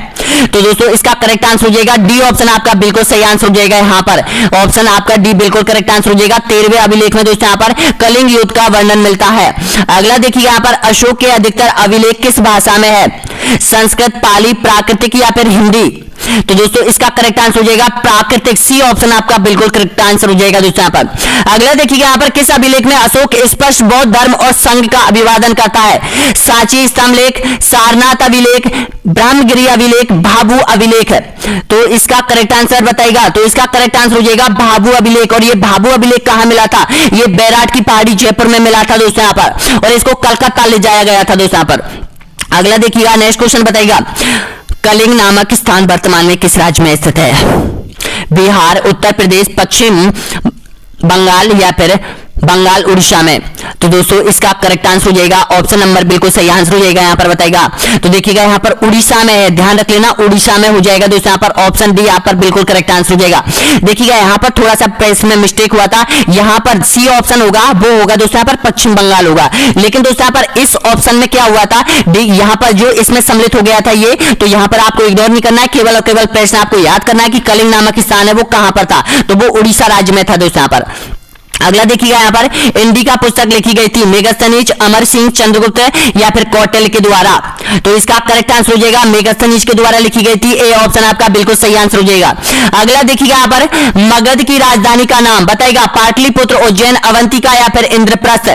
तो दोस्तों इसका करेक्ट आंसर हो जाएगा डी ऑप्शन आपका बिल्कुल सही आंसर हो जाएगा। यहाँ पर ऑप्शन आपका डी बिल्कुल करेक्ट आंसर हो जाएगा। 13वें अभिलेख में दोस्तों यहाँ पर कलिंग युद्ध का वर्णन मिलता है। अगला देखिए यहाँ पर अशोक के अधिकतर अभिलेख किस भाषा में है? संस्कृत, पाली, प्राकृतिक या फिर हिंदी? तो दोस्तों इसका करेक्ट आंसर हो जाएगा प्राकृतिक। सी ऑप्शन आपका बिल्कुल करेक्ट आंसर हो जाएगा दोस्तों यहाँ पर। अगला देखिएगा यहाँ पर किस अभिलेख में अशोक स्पष्ट बौद्ध धर्म और संघ का अभिवादन करता है? सांची स्तंभ लेख, सारनाथ अभिलेख, ब्रह्मगिरी अभिलेख, भाभू अभिलेख? तो इसका करेक्ट आंसर बताइएगा। तो इसका करेक्ट आंसर हो जाएगा भाभू अभिलेख। और ये भाभू अभिलेख कहां मिला था? ये बैराट की पहाड़ी जयपुर में मिला था दोस्तों यहाँ पर, और इसको कलकत्ता ले जाया गया था दोस्तों यहाँ पर। अगला देखिएगा नेक्स्ट क्वेश्चन बताइएगा, कलिंग नामक स्थान वर्तमान में किस राज्य में स्थित है? बिहार, उत्तर प्रदेश, पश्चिम बंगाल या फिर बंगाल उड़ीसा में? तो दोस्तों इसका करेक्ट आंसर हो जाएगा ऑप्शन नंबर बिल्कुल सही आंसर हो जाएगा यहाँ पर बताएगा। तो देखिएगा यहाँ पर उड़ीसा में है, ध्यान रख लेना उड़ीसा में हो जाएगा दोस्तों यहाँ पर। ऑप्शन डी यहाँ पर बिल्कुल करेक्ट आंसर हो जाएगा। देखिएगा यहाँ पर थोड़ा सा प्रेस में मिस्टेक हुआ था, यहाँ पर सी ऑप्शन होगा वो होगा दोस्तों यहाँ पर पश्चिम बंगाल होगा। लेकिन दोस्तों यहाँ पर इस ऑप्शन में क्या हुआ था, यहाँ पर जो इसमें सम्मिलित हो गया था ये, तो यहाँ पर आपको इग्नोर नहीं करना है, केवल और केवल प्रश्न आपको याद करना है कि कलिंग नामक स्थान है वो कहां पर था? तो वो उड़ीसा राज्य में था दोस्तों यहाँ पर। अगला देखिएगा यहाँ पर इंडिका पुस्तक लिखी गई थी मेगस्थनीज, अमर सिंह, चंद्रगुप्त या फिर कौटिल्य के द्वारा। तो इसका करेक्ट आंसर हो जाएगा मेगस्थनीज के द्वारा लिखी गई थी। ए ऑप्शन आपका बिल्कुल सही आंसर हो जाएगा। अगला देखिएगा यहाँ पर मगध की राजधानी का नाम बताएगा, पाटलिपुत्र, उज्जैन, अवंतिका या फिर इंद्रप्रस्थ।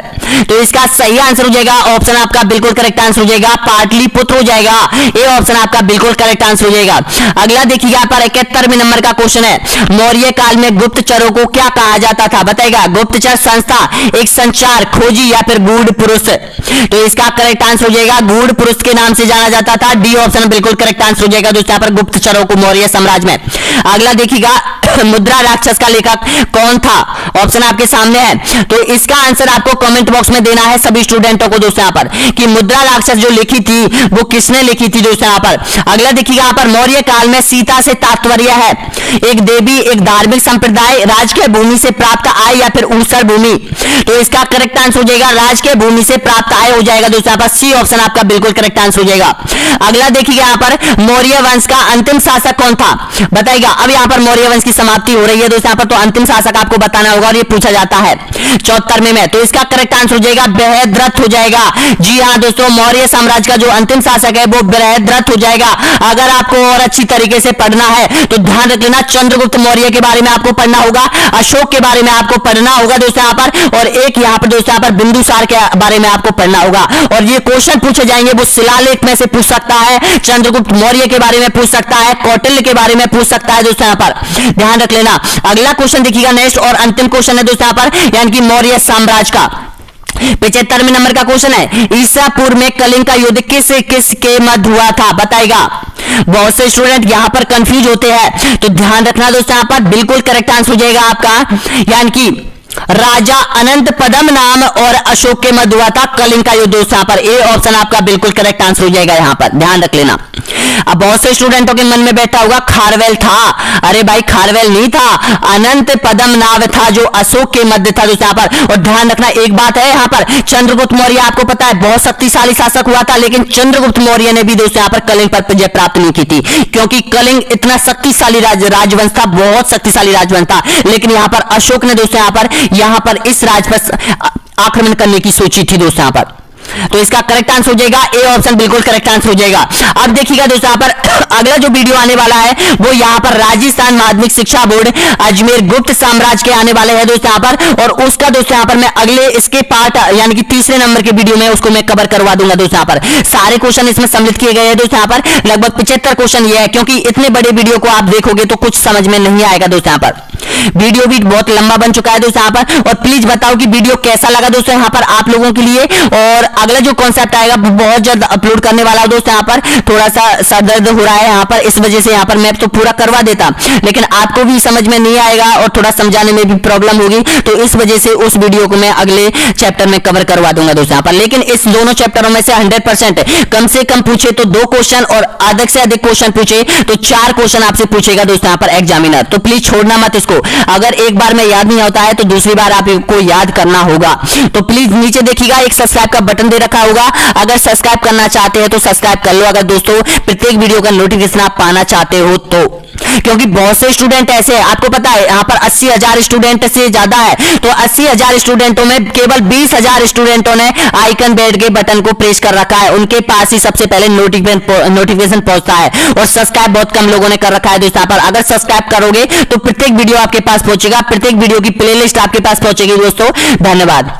तो इसका सही आंसर हो जाएगा ऑप्शन आपका बिल्कुल करेक्ट आंसर हो जाएगा पाटलिपुत्र हो जाएगा। ए ऑप्शन आपका बिल्कुल करेक्ट आंसर हो जाएगा। अगला देखिएगा यहाँ पर 71वें नंबर का क्वेश्चन है, मौर्य काल में गुप्तचरों को क्या कहा जाता था बताएगा, गुप्तचर संस्था, एक संचार, खोजी या फिर गूढ़ पुरुष। तो इसका करेक्ट आंसर हो जाएगा गूढ़ पुरुष के नाम से जाना जाता था। डी ऑप्शन बिल्कुल करेक्ट आंसर हो जाएगा दोस्तों यहाँ पर गुप्तचरों को मौर्य साम्राज्य में। अगला देखिएगा मुद्रा राक्षस का लेखक कौन था, ऑप्शन आपके सामने है। तो इसका आंसर आपको कमेंट बॉक्स में देना है सभी स्टूडेंटों को दोस्तों यहाँ पर, कि मुद्रा राक्षस जो लिखी थी वो किसने लिखी थी दोस्तों यहाँ पर। अगला देखिएगा यहाँ पर मौर्य काल में सीता से तात्पर्य है, एक देवी, एक धार्मिक संप्रदाय, राजकीय भूमि से प्राप्त आय या फिर ऊसर भूमि। तो इसका करेक्ट आंसर हो जाएगा राजकीय भूमि से प्राप्त आय हो जाएगा दोस्तों यहाँ पर। सी ऑप्शन आपका बिल्कुल करेक्ट आंसर हो जाएगा। अगला देखिएगा यहाँ पर मौर्य वंश का अंतिम शासक कौन था बताएगा। अब यहाँ पर मौर्य वंश की समाप्ति हो रही है दोस्तों यहाँ पर, तो अंतिम शासक आपको बताना होगा और ये पूछा जाता है 74वें में। तो इसका करेक्ट आंसर हो जाएगा बृहद्रथ हो जाएगा। जी हाँ दोस्तों, मौर्य साम्राज्य का जो अंतिम शासक है वो बृहद्रथ हो जाएगा। अगर आपको और अच्छी तरीके से पढ़ना है तो ध्यान रख लेना, चंद्रगुप्त मौर्य के बारे में आपको पढ़ना होगा, अशोक के बारे में आपको पढ़ना होगा दोस्तों यहाँ पर, और एक यहाँ पर दोस्तों यहाँ पर बिंदुसार के बारे में आपको पढ़ना होगा। और ये क्वेश्चन पूछे जाएंगे वो शिलालेख में से पूछ सकता है, चंद्रगुप्त मौर्य के बारे में पूछ सकता है, कौटिल्य के बारे में पूछ सकता है दोस्तों यहाँ पर, ध्यान रख लेना। अगला क्वेश्चन देखिएगा नेक्स्ट और अंतिम क्वेश्चन है दोस्तों यहाँ पर, यानी कि मौर्य साम्राज्य का 75वें नंबर का क्वेश्चन है, ईसा पूर्व में कलिंग का युद्ध किस किस के मध्य हुआ था बताएगा। बहुत से स्टूडेंट यहां पर कंफ्यूज होते हैं, तो ध्यान रखना दोस्तों यहाँ पर बिल्कुल करेक्ट आंसर हो जाएगा आपका, यानी कि राजा अनंत पद्म नाम और अशोक के मध्य हुआ था कलिंग का युद्ध दोस्तों यहाँ पर। ए ऑप्शन आपका बिल्कुल करेक्ट आंसर हो जाएगा यहाँ पर, ध्यान रख लेना। अब बहुत से स्टूडेंटों के मन में बैठा होगा खारवेल था, अरे भाई खारवेल नहीं था, अनंत पद्म नाम था जो अशोक के मध्य था दोस्तों यहाँ पर। और ध्यान रखना एक बात है यहाँ पर, चंद्रगुप्त मौर्य आपको पता है बहुत शक्तिशाली शासक हुआ था, लेकिन चंद्रगुप्त मौर्य ने भी दोस्तों यहाँ पर कलिंग पर विजय प्राप्त नहीं की थी, क्योंकि कलिंग इतना शक्तिशाली राजवंश था, बहुत शक्तिशाली राजवंश था। लेकिन यहाँ पर अशोक ने दोस्तों यहाँ पर इस राज पर आक्रमण करने की सोची थी दोस्तों यहाँ पर। तो इसका करेक्ट आंसर हो जाएगा ए ऑप्शन बिल्कुल करेक्ट आंसर हो जाएगा। अब देखिएगा दोस्तों यहाँ पर अगला जो वीडियो आने वाला है वो यहाँ पर राजस्थान माध्यमिक शिक्षा बोर्ड अजमेर गुप्त साम्राज्य के आने वाले हैं दोस्तों यहाँ पर, और उसका दोस्तों यहाँ पर मैं अगले इसके पार्ट यानी कि तीसरे नंबर के वीडियो में उसको मैं कवर करवा दूंगा दोस्तों यहाँ पर। सारे क्वेश्चन इसमें सम्मिलित किए गए हैं दोस्तों यहाँ पर, लगभग 75 क्वेश्चन ये है, क्योंकि इतने बड़े वीडियो को आप देखोगे तो कुछ समझ में नहीं आएगा दोस्तों यहाँ पर। वीडियो भी बहुत लंबा बन चुका है दोस्तों यहाँ पर, और प्लीज बताओ कि वीडियो कैसा लगा दोस्तों यहाँ पर आप लोगों के लिए। और अगला जो कॉन्सेप्ट आएगा बहुत जल्द अपलोड करने वाला हूं दोस्तों यहाँ पर। थोड़ा सा सर दर्द हो रहा है यहाँ पर, इस वजह से यहाँ पर मैं तो पूरा करवा देता, लेकिन आपको भी समझ में नहीं आएगा और थोड़ा समझाने में भी प्रॉब्लम होगी, तो इस वजह से उस वीडियो को मैं अगले चैप्टर में कवर करवा दूंगा दोस्तों यहाँ पर। लेकिन इस दोनों चैप्टरों में से 100% कम से कम पूछे तो 2 क्वेश्चन और अधिक से अधिक क्वेश्चन पूछे तो 4 क्वेश्चन आपसे पूछेगा दोस्तों यहाँ पर एग्जामिनर। तो प्लीज छोड़ना मत इसको, अगर एक बार में याद नहीं होता है तो दूसरी बार आपको याद करना होगा। तो प्लीज नीचे देखिएगा एक सब्सक्राइब का बटन दे रखा होगा, अगर सब्सक्राइब करना चाहते हैं तो सब्सक्राइब कर लो, अगर दोस्तों प्रत्येक वीडियो का नोटिफिकेशन आप पाना चाहते हो तो। क्योंकि बहुत से स्टूडेंट ऐसे हैं, आपको पता है यहाँ पर 80,000 स्टूडेंट से ज्यादा है, तो 80,000 स्टूडेंटों में केवल 20,000 स्टूडेंटों ने आइकन बेल के बटन को प्रेस कर रखा है, उनके पास ही सबसे पहले नोटिफिकेशन पहुंचता है, और सब्सक्राइब बहुत कम लोगों ने कर रखा है दोस्तों यहाँ पर। अगर सब्सक्राइब करोगे तो प्रत्येक वीडियो आपके पास पहुंचेगा, प्रत्येक वीडियो की प्लेलिस्ट आपके पास पहुंचेगी दोस्तों। धन्यवाद।